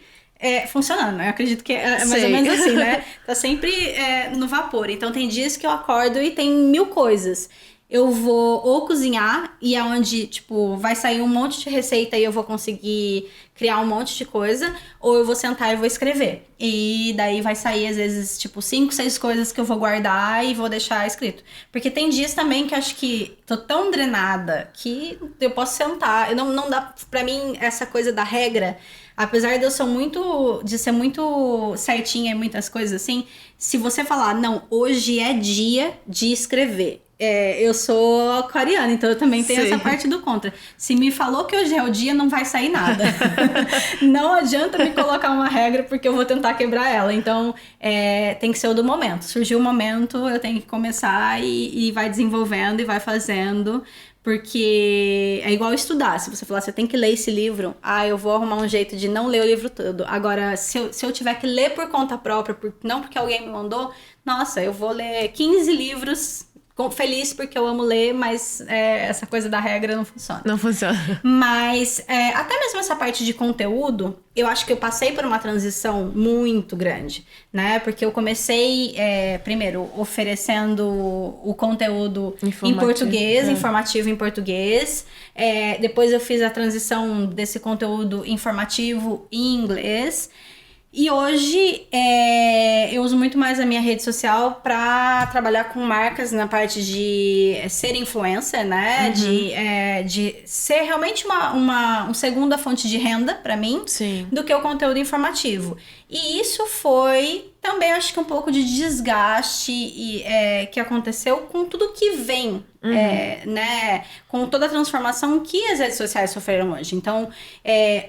funcionando. Eu acredito que é mais ou Sei. menos assim, né? Tá sempre no vapor. Então, tem dias que eu acordo e tem 1000 coisas. Eu vou ou cozinhar, e é onde, tipo, vai sair um monte de receita e eu vou conseguir criar um monte de coisa, ou eu vou sentar e vou escrever. E daí vai sair, às vezes, tipo, 5, 6 coisas que eu vou guardar e vou deixar escrito. Porque tem dias também que eu acho que tô tão drenada que eu posso sentar. Não dá, pra mim, essa coisa da regra, apesar de eu ser muito certinha em muitas coisas assim, se você falar, não, hoje é dia de escrever. Eu sou aquariana, então eu também tenho Sim. essa parte do contra. Se me falou que hoje é o dia, não vai sair nada. Não adianta me colocar uma regra, porque eu vou tentar quebrar ela. Então, tem que ser o do momento. Surgiu o momento, eu tenho que começar e vai desenvolvendo e vai fazendo. Porque é igual estudar. Se você falar, você tem que ler esse livro, eu vou arrumar um jeito de não ler o livro todo. Agora, se eu tiver que ler por conta própria, não porque alguém me mandou, nossa, eu vou ler 15 livros... feliz porque eu amo ler, mas essa coisa da regra não funciona. Não funciona. Mas até mesmo essa parte de conteúdo, eu acho que eu passei por uma transição muito grande, né? Porque eu comecei, primeiro, oferecendo o conteúdo em português, informativo em português. Depois eu fiz a transição desse conteúdo informativo em inglês. E hoje eu uso muito mais a minha rede social para trabalhar com marcas na parte de ser influencer, né? Uhum. De ser realmente uma segunda fonte de renda para mim. Sim. Do que o conteúdo informativo. E isso foi também, acho que um pouco de desgaste que aconteceu com tudo que vem, né? Com toda a transformação que as redes sociais sofreram hoje. Então,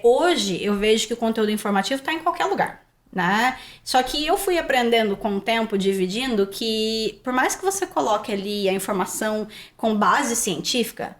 hoje eu vejo que o conteúdo informativo está em qualquer lugar, né? Só que eu fui aprendendo com o tempo, dividindo, que por mais que você coloque ali a informação com base científica,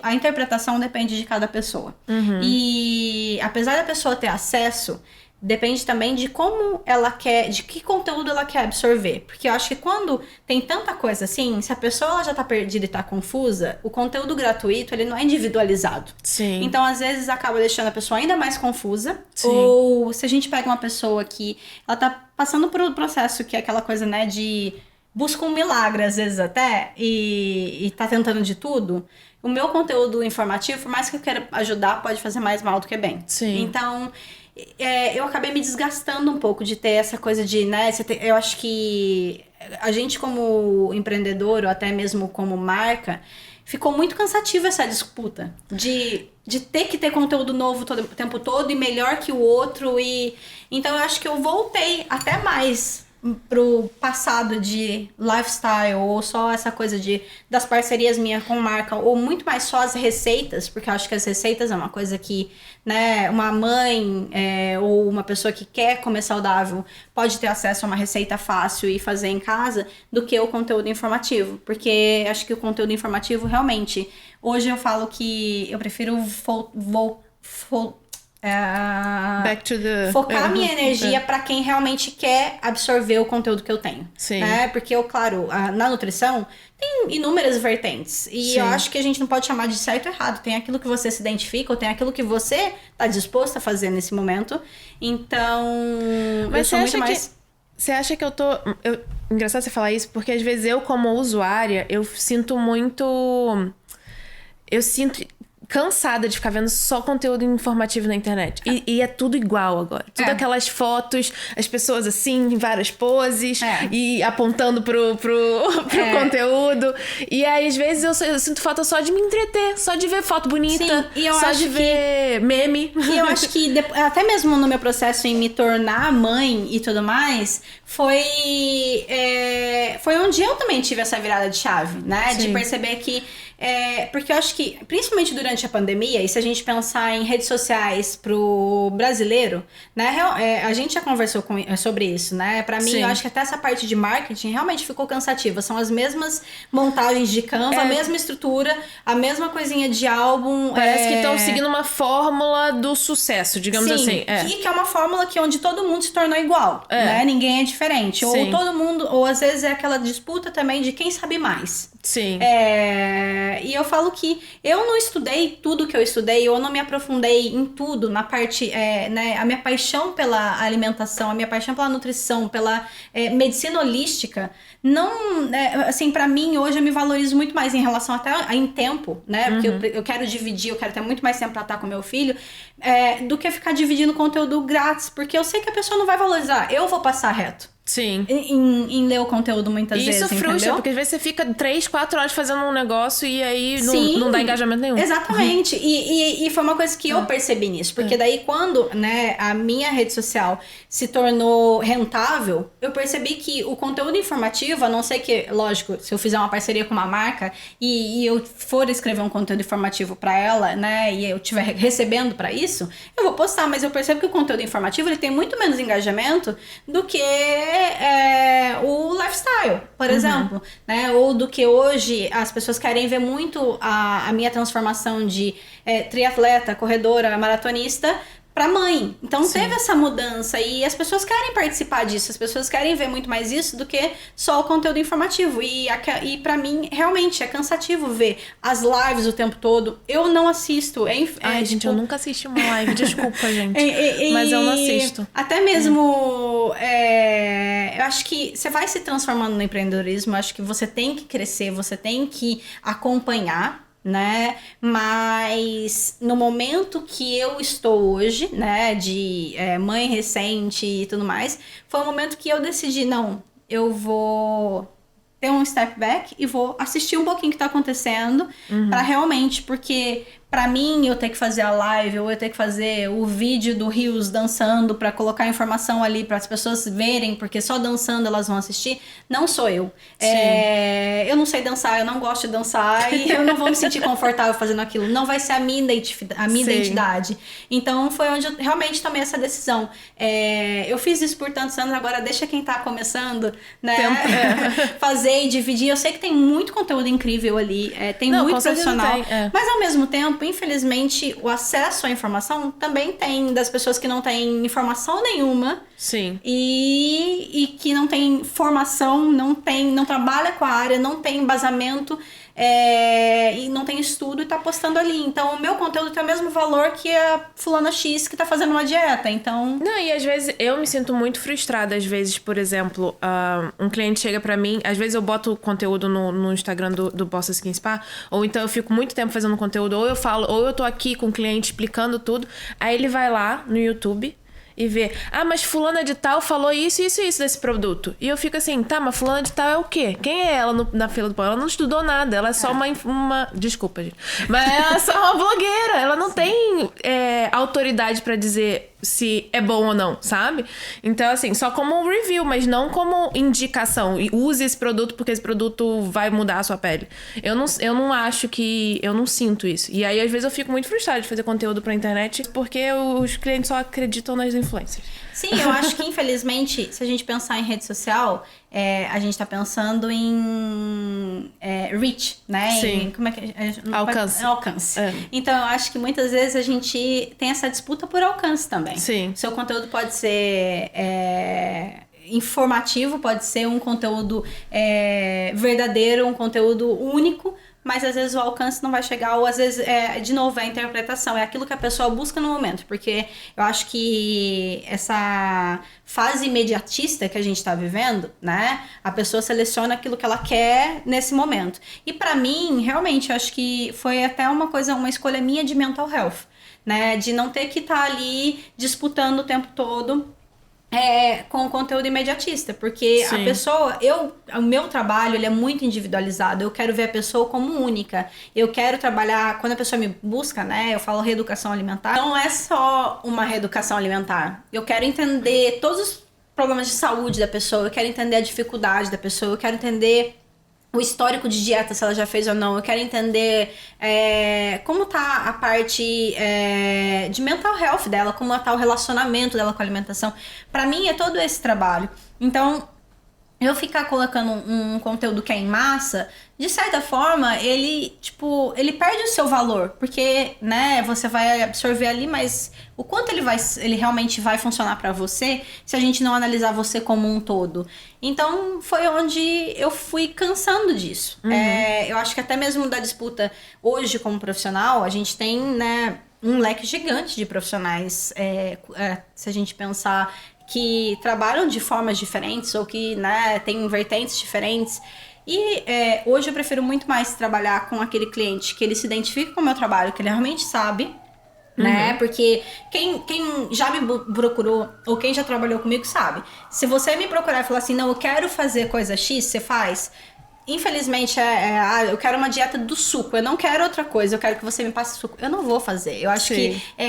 a interpretação depende de cada pessoa. Uhum. E apesar da pessoa ter acesso, depende também de como ela quer, de que conteúdo ela quer absorver. Porque eu acho que quando tem tanta coisa assim, se a pessoa ela já tá perdida e tá confusa, o conteúdo gratuito, ele não é individualizado. Sim. Então, às vezes, acaba deixando a pessoa ainda mais confusa. Sim. Ou se a gente pega uma pessoa que ela tá passando por um processo que é aquela coisa, né, de busca um milagre, às vezes até, e tá tentando de tudo. O meu conteúdo informativo, por mais que eu queira ajudar, pode fazer mais mal do que bem. Sim. Então, eu acabei me desgastando um pouco de ter essa coisa de, né, eu acho que a gente como empreendedor, ou até mesmo como marca, ficou muito cansativo essa disputa de ter que ter conteúdo novo o tempo todo e melhor que o outro. Então eu acho que eu voltei até mais pro passado de lifestyle, ou só essa coisa das parcerias minhas com marca, ou muito mais só as receitas, porque eu acho que as receitas é uma coisa que, né, uma mãe ou uma pessoa que quer comer saudável pode ter acesso a uma receita fácil e fazer em casa, do que o conteúdo informativo, porque acho que o conteúdo informativo realmente, hoje eu falo que eu prefiro focar minha energia para quem realmente quer absorver o conteúdo que eu tenho. Sim. Né? Porque claro, na nutrição tem inúmeras vertentes. E Sim. eu acho que a gente não pode chamar de certo ou errado. Tem aquilo que você se identifica, ou tem aquilo que você tá disposto a fazer nesse momento. Então, mas eu sou muito mais... Você acha que eu tô... Engraçado você falar isso, porque às vezes eu, como usuária, eu sinto muito... cansada de ficar vendo só conteúdo informativo na internet. E é tudo igual agora. Tudo aquelas fotos, as pessoas assim, em várias poses, e apontando pro conteúdo. E aí, às vezes, eu sinto falta só de me entreter, só de ver foto bonita, sim, e eu só acho de ver meme. E eu acho que, até mesmo no meu processo em me tornar mãe e tudo mais, foi onde eu também tive essa virada de chave, né? Sim. De perceber que porque eu acho que, principalmente durante a pandemia, e se a gente pensar em redes sociais pro brasileiro, né? A gente já conversou sobre isso, né? Pra mim, eu acho que até essa parte de marketing realmente ficou cansativa. São as mesmas montagens de Canva, a mesma estrutura, a mesma coisinha de álbum. Parece que estão seguindo uma fórmula do sucesso, digamos assim. E que é uma fórmula onde todo mundo se tornou igual, né? Ninguém é diferente. Sim. Ou todo mundo, ou às vezes é aquela disputa também de quem sabe mais. Sim. E eu falo que eu não estudei tudo que eu estudei, eu não me aprofundei em tudo, na parte, né, a minha paixão pela alimentação, a minha paixão pela nutrição, pela medicina holística, não, assim, pra mim, hoje eu me valorizo muito mais em relação até em tempo, né, porque eu quero dividir, eu quero ter muito mais tempo pra estar com meu filho, do que ficar dividindo conteúdo grátis, porque eu sei que a pessoa não vai valorizar, eu vou passar reto. Sim. Em ler o conteúdo muitas vezes, isso frustra, entendeu? porque às vezes você fica 3, 4 horas fazendo um negócio e aí não dá engajamento nenhum. Exatamente. E foi uma coisa que eu percebi nisso. Porque daí quando, né, a minha rede social se tornou rentável, eu percebi que o conteúdo informativo, a não ser que, lógico, se eu fizer uma parceria com uma marca e eu for escrever um conteúdo informativo pra ela, né, e eu estiver recebendo pra isso, eu vou postar. Mas eu percebo que o conteúdo informativo, ele tem muito menos engajamento do que o lifestyle, por exemplo, né? Ou do que hoje as pessoas querem ver muito a minha transformação de triatleta, corredora, maratonista pra mãe. Então teve essa mudança e as pessoas querem participar disso, as pessoas querem ver muito mais isso do que só o conteúdo informativo. E pra mim, realmente, é cansativo ver as lives o tempo todo. Eu não assisto. Ai, gente, eu nunca assisti uma live, desculpa, gente. Mas eu não assisto. Até mesmo, eu acho que você vai se transformando no empreendedorismo, eu acho que você tem que crescer, você tem que acompanhar, né, mas no momento que eu estou hoje, né, de mãe recente e tudo mais, foi um momento que eu decidi, não, eu vou ter um step back e vou assistir um pouquinho o que tá acontecendo pra realmente, porque pra mim eu ter que fazer a live ou eu ter que fazer o vídeo do Rios dançando pra colocar informação ali para as pessoas verem, porque só dançando elas vão assistir, não sou eu. Eu não sei dançar, eu não gosto de dançar e eu não vou me sentir confortável fazendo aquilo, não vai ser a minha identidade. Então foi onde eu realmente tomei essa decisão. Eu fiz isso por tantos anos, agora deixa quem tá começando, né, fazer e dividir. Eu sei que tem muito conteúdo incrível ali, tem muito profissional, mas ao mesmo tempo, infelizmente, o acesso à informação também tem das pessoas que não têm informação nenhuma. Sim. E que não tem formação, não trabalha com a área, não tem embasamento, e não tem estudo e tá postando ali. Então, o meu conteúdo tem o mesmo valor que a fulana X que tá fazendo uma dieta. Então... Não, e às vezes eu me sinto muito frustrada. Às vezes, por exemplo, um cliente chega pra mim, às vezes eu boto conteúdo no Instagram do Bossa Skin Spa, ou então eu fico muito tempo fazendo conteúdo, ou eu falo, ou eu tô aqui com o cliente explicando tudo, aí ele vai lá no YouTube e ver, mas fulana de tal falou isso desse produto. E eu fico assim, tá, mas fulana de tal é o quê? Quem é ela na fila do pão? Ela não estudou nada, ela é só uma... Desculpa, gente. Mas ela é só uma blogueira, ela não tem autoridade pra dizer se é bom ou não, sabe? Então, assim, só como um review, mas não como indicação. E use esse produto porque esse produto vai mudar a sua pele. Eu não acho que... Eu não sinto isso. E aí, às vezes, eu fico muito frustrada de fazer conteúdo pra internet porque os clientes só acreditam nas influencers. Sim, eu acho que, infelizmente, se a gente pensar em rede social, a gente tá pensando em reach, né? Sim. Como é que alcance. Alcance. Então, eu acho que muitas vezes a gente tem essa disputa por alcance também. Sim. Seu conteúdo pode ser informativo, pode ser um conteúdo verdadeiro, um conteúdo único, mas às vezes o alcance não vai chegar, ou às vezes, de novo, é a interpretação, é aquilo que a pessoa busca no momento, porque eu acho que essa fase imediatista que a gente tá vivendo, né, a pessoa seleciona aquilo que ela quer nesse momento. E pra mim, realmente, eu acho que foi até uma escolha minha de mental health, né, de não ter que estar ali disputando o tempo todo com o conteúdo imediatista, porque Sim. a pessoa, o meu trabalho, ele é muito individualizado, eu quero ver a pessoa como única, eu quero trabalhar, quando a pessoa me busca, né, eu falo reeducação alimentar, não é só uma reeducação alimentar, eu quero entender todos os problemas de saúde da pessoa, eu quero entender a dificuldade da pessoa, eu quero entender o histórico de dieta, se ela já fez ou não. Eu quero entender como tá a parte de mental health dela, como tá o relacionamento dela com a alimentação. Pra mim, é todo esse trabalho. Então, eu ficar colocando um conteúdo que é em massa, de certa forma, ele perde o seu valor. Porque, né, você vai absorver ali, mas o quanto ele realmente vai funcionar pra você se a gente não analisar você como um todo. Então, foi onde eu fui cansando disso. Eu acho que até mesmo da disputa hoje como profissional, a gente tem, né, um leque gigante de profissionais. Se a gente pensar que trabalham de formas diferentes ou que, né, têm vertentes diferentes. E hoje eu prefiro muito mais trabalhar com aquele cliente que ele se identifica com o meu trabalho, que ele realmente sabe, né? Porque quem já me procurou ou quem já trabalhou comigo sabe. Se você me procurar e falar assim, não, eu quero fazer coisa X, você faz. Infelizmente, eu quero uma dieta do suco, eu não quero outra coisa, eu quero que você me passe suco. Eu não vou fazer. Eu acho Sim. que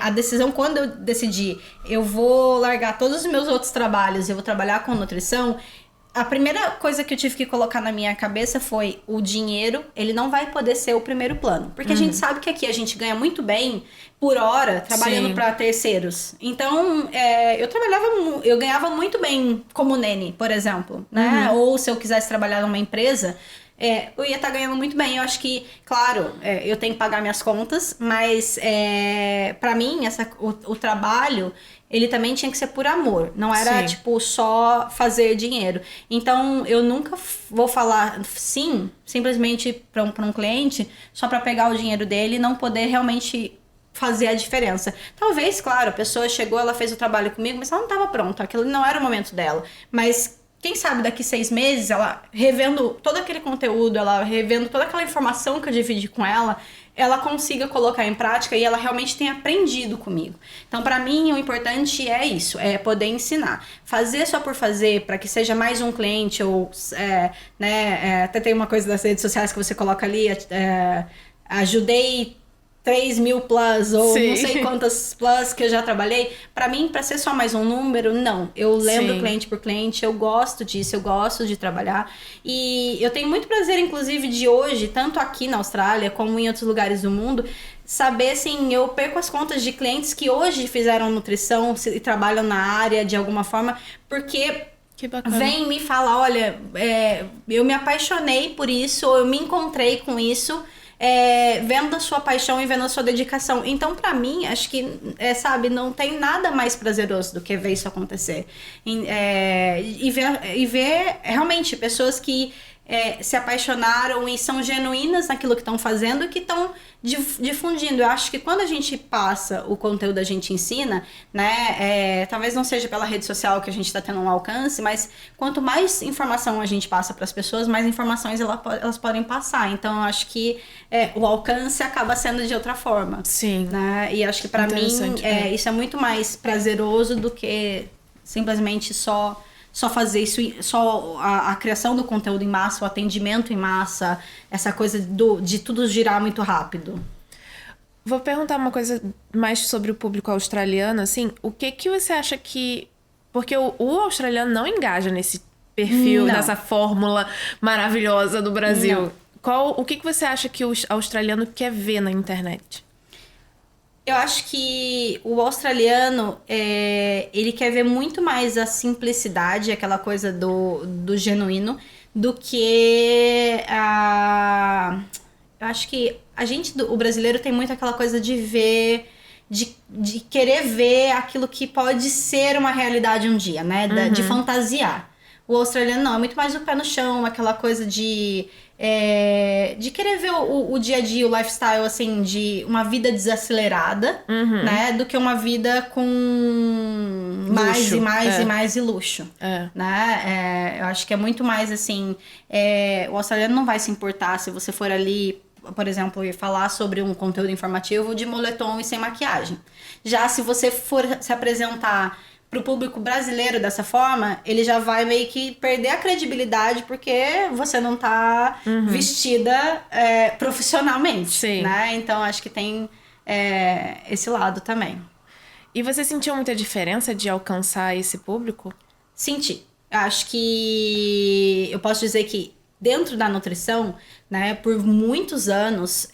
a decisão, quando eu decidi, eu vou largar todos os meus outros trabalhos, eu vou trabalhar com nutrição. A primeira coisa que eu tive que colocar na minha cabeça foi o dinheiro, ele não vai poder ser o primeiro plano. Porque a gente sabe que aqui a gente ganha muito bem por hora trabalhando para terceiros. Então, eu ganhava muito bem como nene, por exemplo, né? Ou se eu quisesse trabalhar numa empresa, eu ia estar ganhando muito bem. Eu acho que, claro, eu tenho que pagar minhas contas, mas para mim, o trabalho, ele também tinha que ser por amor. Não era, só fazer dinheiro. Então, eu nunca vou falar sim, simplesmente para um cliente, só para pegar o dinheiro dele e não poder realmente fazer a diferença. Talvez, claro, a pessoa chegou, ela fez o trabalho comigo, mas ela não estava pronta. Aquilo não era o momento dela. Mas quem sabe daqui 6 meses, ela revendo todo aquele conteúdo, ela revendo toda aquela informação que eu dividi com ela consiga colocar em prática e ela realmente tenha aprendido comigo. Então, pra mim, o importante é isso, é poder ensinar. Fazer só por fazer, para que seja mais um cliente, ou, até tem uma coisa das redes sociais que você coloca ali, ajudei 3.000 plus, ou Sim. não sei quantas plus que eu já trabalhei. Pra mim, pra ser só mais um número, não. Eu lembro cliente por cliente, eu gosto disso, eu gosto de trabalhar. E eu tenho muito prazer, inclusive, de hoje, tanto aqui na Austrália, como em outros lugares do mundo, saber, assim, eu perco as contas de clientes que hoje fizeram nutrição e trabalham na área de alguma forma, porque vem me falar, olha, eu me apaixonei por isso, ou eu me encontrei com isso, vendo a sua paixão e vendo a sua dedicação. Então, pra mim, acho que, não tem nada mais prazeroso do que ver isso acontecer. E ver realmente pessoas que se apaixonaram e são genuínas naquilo que estão fazendo e que estão difundindo. Eu acho que quando a gente passa o conteúdo, a gente ensina, né? Talvez não seja pela rede social que a gente está tendo um alcance, mas quanto mais informação a gente passa para as pessoas, mais informações elas podem passar. Então, eu acho que o alcance acaba sendo de outra forma. Sim. Né? E acho que para mim isso é muito mais prazeroso do que simplesmente só fazer isso, só a criação do conteúdo em massa, o atendimento em massa, essa coisa de tudo girar muito rápido. Vou perguntar uma coisa mais sobre o público australiano, assim, o que você acha que... Porque o australiano não engaja nesse perfil, nessa fórmula maravilhosa do Brasil. O que você acha que o australiano quer ver na internet? Eu acho que o australiano, ele quer ver muito mais a simplicidade, aquela coisa do genuíno, do que eu acho que o brasileiro tem muito aquela coisa de ver, de querer ver aquilo que pode ser uma realidade um dia, né? De fantasiar. O australiano não, é muito mais o pé no chão, aquela coisa de querer ver o dia a dia, o lifestyle, assim, de uma vida desacelerada, né? Do que uma vida com mais Luxo, e mais e luxo, né? Eu acho que é muito mais, assim... o australiano não vai se importar se você for ali, por exemplo, e falar sobre um conteúdo informativo de moletom e sem maquiagem. Já se você for se apresentar pro público brasileiro dessa forma, ele já vai meio que perder a credibilidade porque você não tá vestida profissionalmente, Sim. né? Então, acho que tem esse lado também. E você sentiu muita diferença de alcançar esse público? Senti. Acho que eu posso dizer que dentro da nutrição, né, por muitos anos,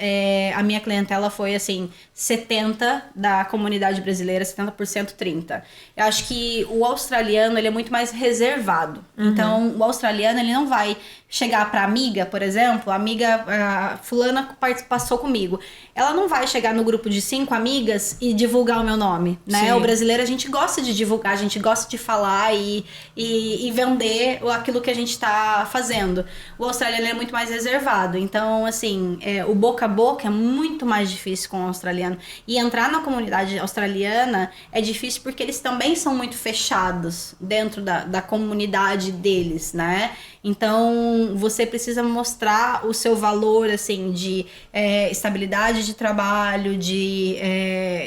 a minha clientela foi, assim, 70% da comunidade brasileira, 70%, 30%. Eu acho que o australiano, ele é muito mais reservado. Então, o australiano, ele não vai chegar pra amiga, por exemplo, a amiga fulana passou comigo. Ela não vai chegar no grupo de 5 amigas e divulgar o meu nome, né? Sim. O brasileiro, a gente gosta de divulgar, a gente gosta de falar e vender aquilo que a gente tá fazendo. O australiano é muito mais reservado. Então, assim, o boca a boca é muito mais difícil com o australiano. E entrar na comunidade australiana é difícil porque eles também são muito fechados dentro da comunidade deles, né? Então, você precisa mostrar o seu valor, assim, de estabilidade de trabalho, de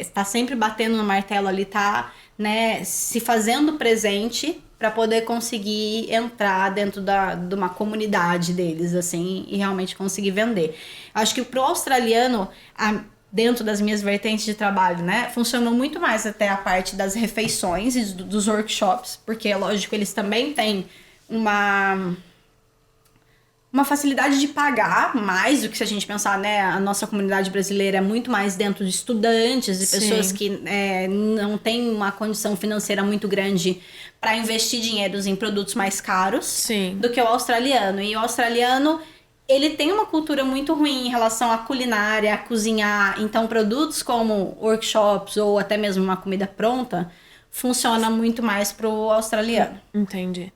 estar sempre batendo no martelo ali, tá, né, se fazendo presente para poder conseguir entrar dentro de uma comunidade deles, assim, e realmente conseguir vender. Acho que pro australiano, dentro das minhas vertentes de trabalho, né, funcionou muito mais até a parte das refeições e dos workshops, porque, lógico, eles também têm uma facilidade de pagar mais do que se a gente pensar, né? A nossa comunidade brasileira é muito mais dentro de estudantes, de pessoas que não têm uma condição financeira muito grande para investir dinheiros em produtos mais caros do que o australiano. E o australiano, ele tem uma cultura muito ruim em relação à culinária, a cozinhar. Então, produtos como workshops ou até mesmo uma comida pronta funciona muito mais pro australiano. Entendi.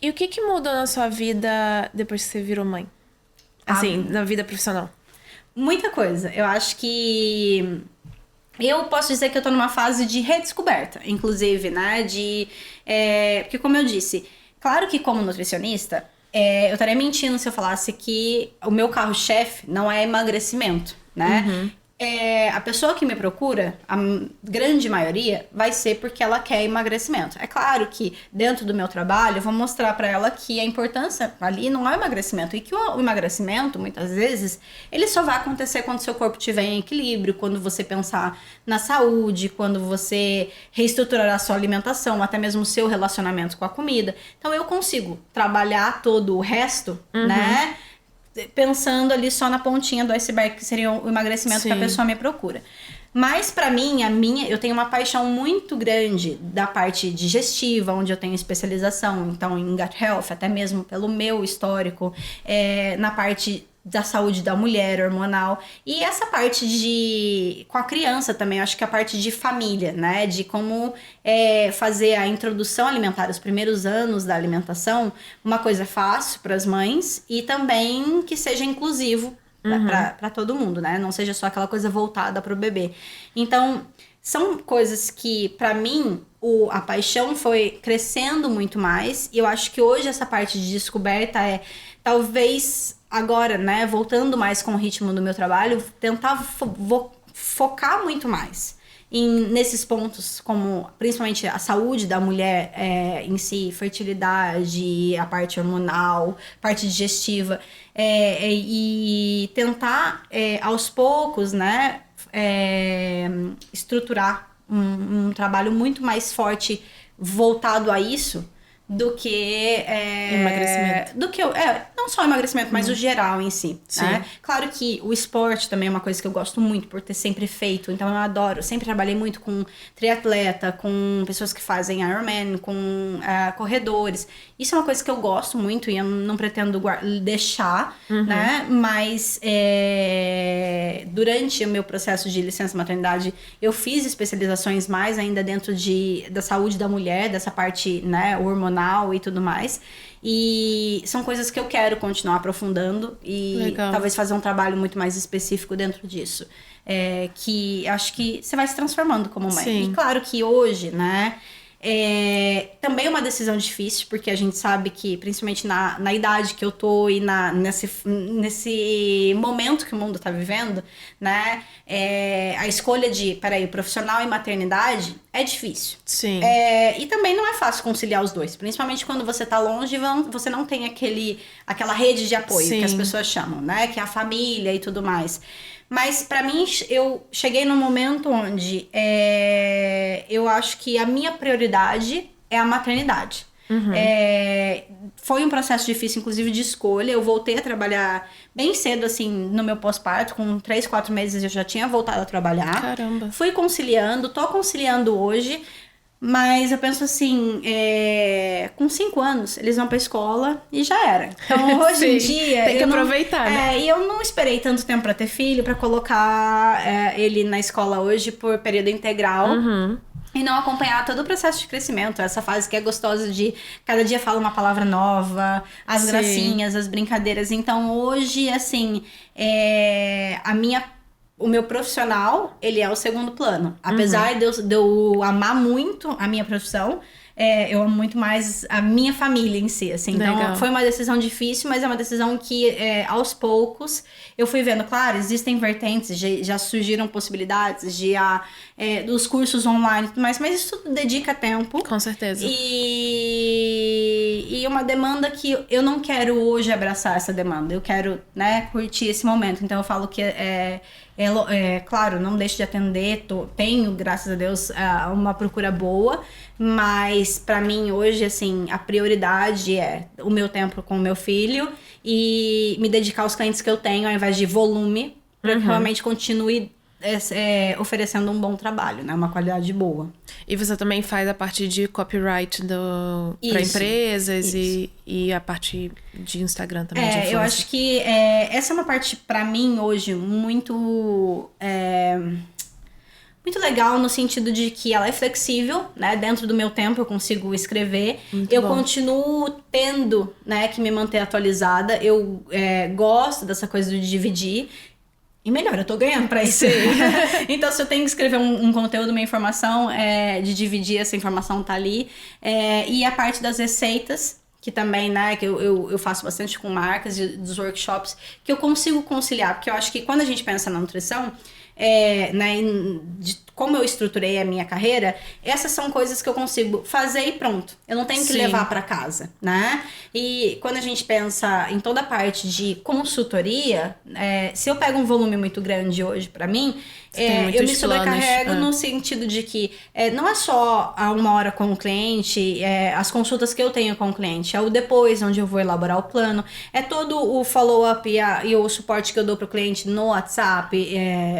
E o que mudou na sua vida depois que você virou mãe? Assim, na vida profissional. Muita coisa. Eu acho que... Eu posso dizer que eu tô numa fase de redescoberta, inclusive, né? Porque, como eu disse, claro que como nutricionista, eu estaria mentindo se eu falasse que o meu carro-chefe não é emagrecimento, né? A pessoa que me procura, a grande maioria, vai ser porque ela quer emagrecimento. É claro que dentro do meu trabalho eu vou mostrar pra ela que a importância ali não é o emagrecimento. E que o emagrecimento, muitas vezes, ele só vai acontecer quando seu corpo estiver em equilíbrio, quando você pensar na saúde, quando você reestruturar a sua alimentação, até mesmo o seu relacionamento com a comida. Então eu consigo trabalhar todo o resto, né? Pensando ali só na pontinha do iceberg, que seria o emagrecimento que a pessoa me procura. Mas pra mim, eu tenho uma paixão muito grande da parte digestiva, onde eu tenho especialização, então em gut health, até mesmo pelo meu histórico, na parte da saúde da mulher, hormonal, e essa parte com a criança também, eu acho que a parte de família, né, de como fazer a introdução alimentar, os primeiros anos da alimentação, uma coisa fácil para as mães e também que seja inclusivo para todo mundo, né, não seja só aquela coisa voltada para o bebê. Então, são coisas que, para mim, a paixão foi crescendo muito mais, e eu acho que hoje essa parte de descoberta talvez agora, né, voltando mais com o ritmo do meu trabalho, tentar focar muito mais nesses pontos, como principalmente a saúde da mulher em si, fertilidade, a parte hormonal, parte digestiva, e tentar aos poucos, né, estruturar um trabalho muito mais forte voltado a isso, do que emagrecimento. Do que não só emagrecimento, mas o geral em si, né? Claro que o esporte também é uma coisa que eu gosto muito por ter sempre feito, então eu adoro, sempre trabalhei muito com triatleta, com pessoas que fazem Ironman, com corredores. Isso é uma coisa que eu gosto muito e eu não pretendo deixar, né? Mas durante o meu processo de licença maternidade, eu fiz especializações mais ainda dentro da saúde da mulher, dessa parte, né, hormonal, profissional e tudo mais. E são coisas que eu quero continuar aprofundando e talvez fazer um trabalho muito mais específico dentro disso. Que acho que você vai se transformando como mãe. Sim. E claro que hoje, né? Também é uma decisão difícil, porque a gente sabe que, principalmente na idade que eu tô e nesse momento que o mundo tá vivendo, né? A escolha de, profissional e maternidade é difícil. Sim. E também não é fácil conciliar os dois, principalmente quando você tá longe e você não tem aquela rede de apoio que as pessoas chamam, né? Que é a família e tudo mais. Mas pra mim, eu cheguei num momento onde eu acho que a minha prioridade é a maternidade. Foi um processo difícil, inclusive, de escolha. Eu voltei a trabalhar bem cedo, assim, no meu pós-parto. Com 3, 4 meses eu já tinha voltado a trabalhar. Caramba. Fui conciliando, tô conciliando hoje. Mas eu penso assim, com 5 anos, eles vão pra escola e já era. Então, hoje em dia... Tem que aproveitar, né? E eu não esperei tanto tempo pra ter filho, pra colocar ele na escola hoje por período integral. E não acompanhar todo o processo de crescimento. Essa fase que é gostosa de... Cada dia fala uma palavra nova, as gracinhas, as brincadeiras. Então, hoje, assim, o meu profissional, ele é o segundo plano. Apesar de eu amar muito a minha profissão, eu amo muito mais a minha família em si, assim. Então, foi uma decisão difícil, mas é uma decisão que, aos poucos, eu fui vendo. Claro, existem vertentes, já surgiram possibilidades dos cursos online e tudo mais, mas isso tudo dedica tempo. Com certeza. E uma demanda que eu não quero hoje abraçar essa demanda. Eu quero, né, curtir esse momento. Então, eu falo que claro, não deixo de atender, tenho, graças a Deus, uma procura boa, mas pra mim hoje, assim, a prioridade é o meu tempo com o meu filho e me dedicar aos clientes que eu tenho, ao invés de volume, pra que realmente continue oferecendo um bom trabalho, né? Uma qualidade boa. E você também faz a parte de copyright para empresas e a parte de Instagram também, de influência. Eu acho que essa é uma parte, pra mim, hoje, muito legal no sentido de que ela é flexível, né? Dentro do meu tempo eu consigo escrever. Eu continuo tendo, né, que me manter atualizada. Eu gosto dessa coisa de dividir. E melhor, eu tô ganhando pra isso. Então, se eu tenho que escrever um conteúdo, uma informação, de dividir essa informação, tá ali. E a parte das receitas, que também, né, que eu faço bastante com marcas e dos workshops, que eu consigo conciliar. Porque eu acho que quando a gente pensa na nutrição, né, de como eu estruturei a minha carreira, essas são coisas que eu consigo fazer e pronto. Eu não tenho que levar para casa, né? E quando a gente pensa em toda a parte de consultoria, se eu pego um volume muito grande hoje para mim, eu me sobrecarrego no sentido de que não é só a 1 hora com o cliente, as consultas que eu tenho com o cliente, é o depois, onde eu vou elaborar o plano, é todo o follow-up e o suporte que eu dou pro cliente no WhatsApp,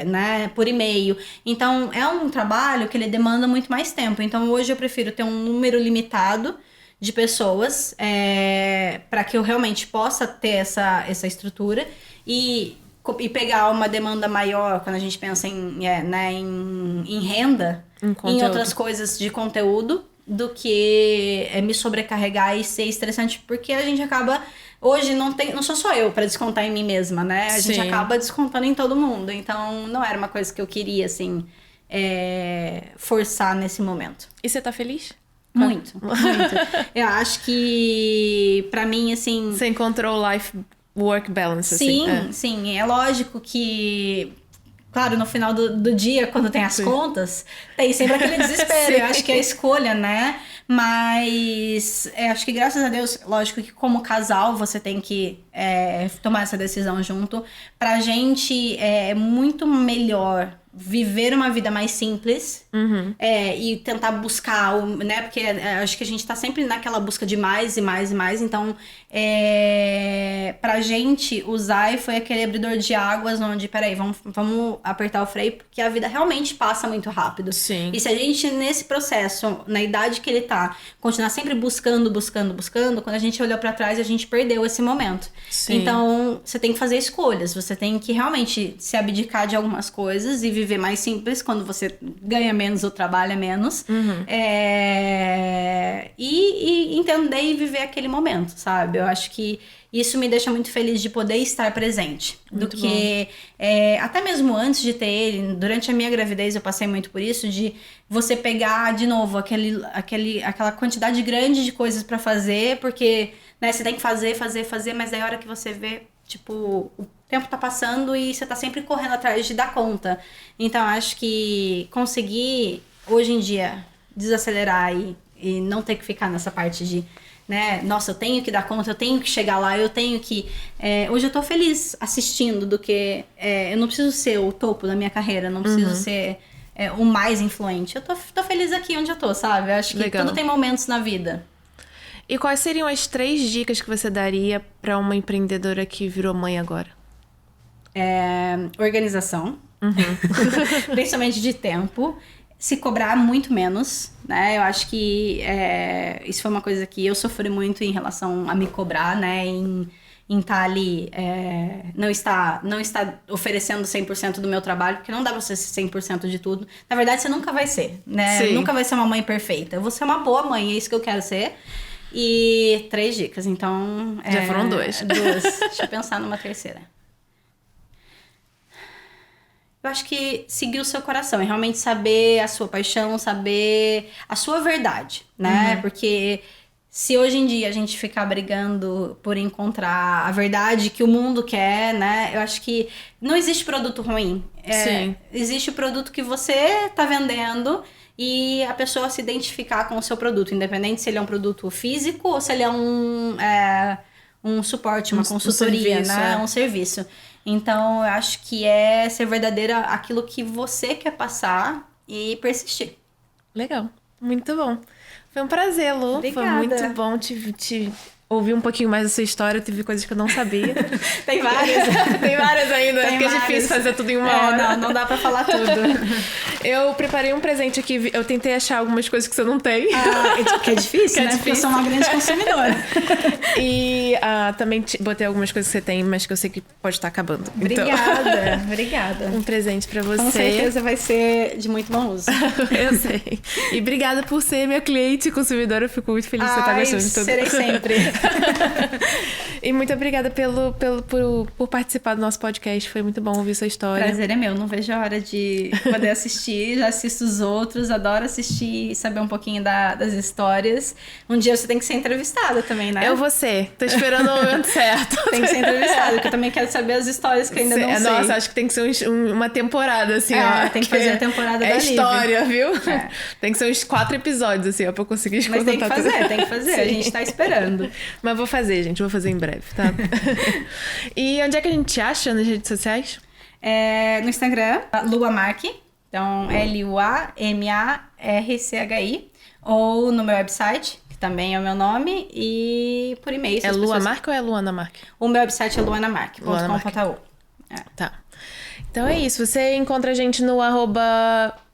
né, por e-mail. Então, é um trabalho que ele demanda muito mais tempo. Então, hoje eu prefiro ter um número limitado de pessoas para que eu realmente possa ter essa estrutura e pegar uma demanda maior quando a gente pensa em renda, em outras coisas de conteúdo, do que me sobrecarregar e ser estressante, porque a gente acaba... Hoje não sou só eu para descontar em mim mesma, né? A gente acaba descontando em todo mundo. Então, não era uma coisa que eu queria, assim, forçar nesse momento. E você tá feliz? Muito, muito. Eu acho que, pra mim, assim... Você encontrou o life-work balance, assim? Sim. É lógico que... Claro, no final do dia, quando tem as contas, tem sempre aquele desespero. Eu acho que é a escolha, né? Mas acho que, graças a Deus, lógico que como casal você tem que tomar essa decisão junto. Pra gente é muito melhor viver uma vida mais simples e tentar buscar, né? Porque acho que a gente tá sempre naquela busca de mais e mais e mais. Então, pra gente, o Zai foi aquele abridor de águas onde, peraí, vamos apertar o freio, porque a vida realmente passa muito rápido. Sim. E se a gente, nesse processo, na idade que ele tá, continuar sempre buscando, quando a gente olhou pra trás, a gente perdeu esse momento. Sim. Então, você tem que fazer escolhas, você tem que realmente se abdicar de algumas coisas e viver viver mais simples quando você ganha menos ou trabalha menos. E entender e viver aquele momento, sabe? Eu acho que isso me deixa muito feliz de poder estar presente. Muito do que até mesmo antes de ter ele, durante a minha gravidez eu passei muito por isso, de você pegar de novo aquela quantidade grande de coisas pra fazer, porque, né, você tem que fazer, mas aí a hora que você vê, tipo, o tempo tá passando e você tá sempre correndo atrás de dar conta. Então acho que conseguir hoje em dia desacelerar e não ter que ficar nessa parte de, né, nossa, eu tenho que dar conta, eu tenho que chegar lá, eu tenho que... hoje eu tô feliz assistindo do que... eu não preciso ser o topo da minha carreira, não preciso ser o mais influente. Eu tô feliz aqui onde eu tô, sabe? Eu acho que Legal. tudo tem momentos na vida. E quais seriam as 3 dicas que você daria pra uma empreendedora que virou mãe agora? Organização. Principalmente de tempo. Se cobrar muito menos, né? Eu acho que isso foi uma coisa que eu sofri muito em relação a me cobrar, né? Em estar ali, não estar oferecendo 100% do meu trabalho, porque não dá pra ser 100% de tudo. Na verdade, você nunca vai ser, né? Sim. Nunca vai ser uma mãe perfeita. Eu vou ser uma boa mãe, é isso que eu quero ser. E 3 dicas, então... Já foram 2. 2. Deixa eu pensar numa terceira. Eu acho que seguir o seu coração e realmente saber a sua paixão, saber a sua verdade, né? Porque se hoje em dia a gente ficar brigando por encontrar a verdade que o mundo quer, né? Eu acho que não existe produto ruim. Sim. Existe o produto que você tá vendendo e a pessoa se identificar com o seu produto, independente se ele é um produto físico ou se ele é um suporte, uma consultoria, serviço, né? Um serviço. Então, eu acho que é ser verdadeira aquilo que você quer passar e persistir. Legal. Muito bom. Foi um prazer, Lu. Obrigada. Foi muito bom te ouvir um pouquinho mais da sua história. Teve coisas que eu não sabia. Tem várias. Tem várias ainda, Tem porque várias. é difícil fazer tudo em uma hora. Não dá pra falar tudo. Eu preparei um presente aqui. Eu tentei achar algumas coisas que você não tem. Que é difícil, né? difícil. Porque eu sou uma grande consumidora. E também botei algumas coisas que você tem, mas que eu sei que pode estar acabando. Obrigada. Então, um presente pra você. Com certeza vai ser de muito bom uso. Eu sei. E obrigada por ser minha cliente e consumidora. Eu fico muito feliz de você estar gostando de tudo. Serei sempre. E muito obrigada por participar do nosso podcast. Foi muito bom ouvir sua história. Prazer é meu. Não vejo a hora de poder assistir. Já assisto os outros. Adoro assistir e saber um pouquinho das histórias. Um dia você tem que ser entrevistada também, né? Eu vou ser. Tô esperando o momento certo. Tem que ser entrevistada, porque eu também quero saber as histórias que eu ainda não sei. Nossa, acho que tem que ser uma temporada, assim, ó. Tem que fazer a temporada da Liv. História, viu? Tem que ser uns 4 episódios, assim, ó, pra eu conseguir escutar. Mas tem que fazer. Sim. A gente tá esperando. Mas vou fazer, gente. Vou fazer em breve, tá? E onde é que a gente te acha nas redes sociais? No Instagram, Lua Marchi. Então, LuaMarchi. Ou no meu website, que também é o meu nome. E por e-mail. É Lua Marchi ou é Luana Marchi? O meu website é luanamarchi.com.au. Tá. Então é isso. Você encontra a gente no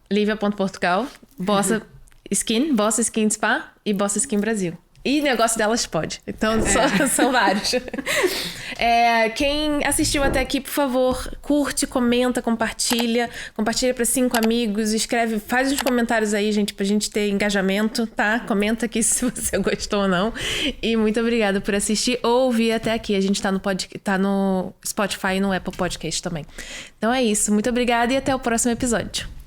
@livia.portugal, Bossa Skin, Bossa Skin Spa e Bossa Skin Brasil. E negócio delas pode. Então, são vários. Quem assistiu até aqui, por favor, curte, comenta, compartilha. Compartilha para 5 amigos. Escreve, faz uns comentários aí, gente, pra gente ter engajamento, tá? Comenta aqui se você gostou ou não. E muito obrigada por assistir ou ouvir até aqui. A gente tá no Spotify e no Apple Podcast também. Então é isso. Muito obrigada e até o próximo episódio.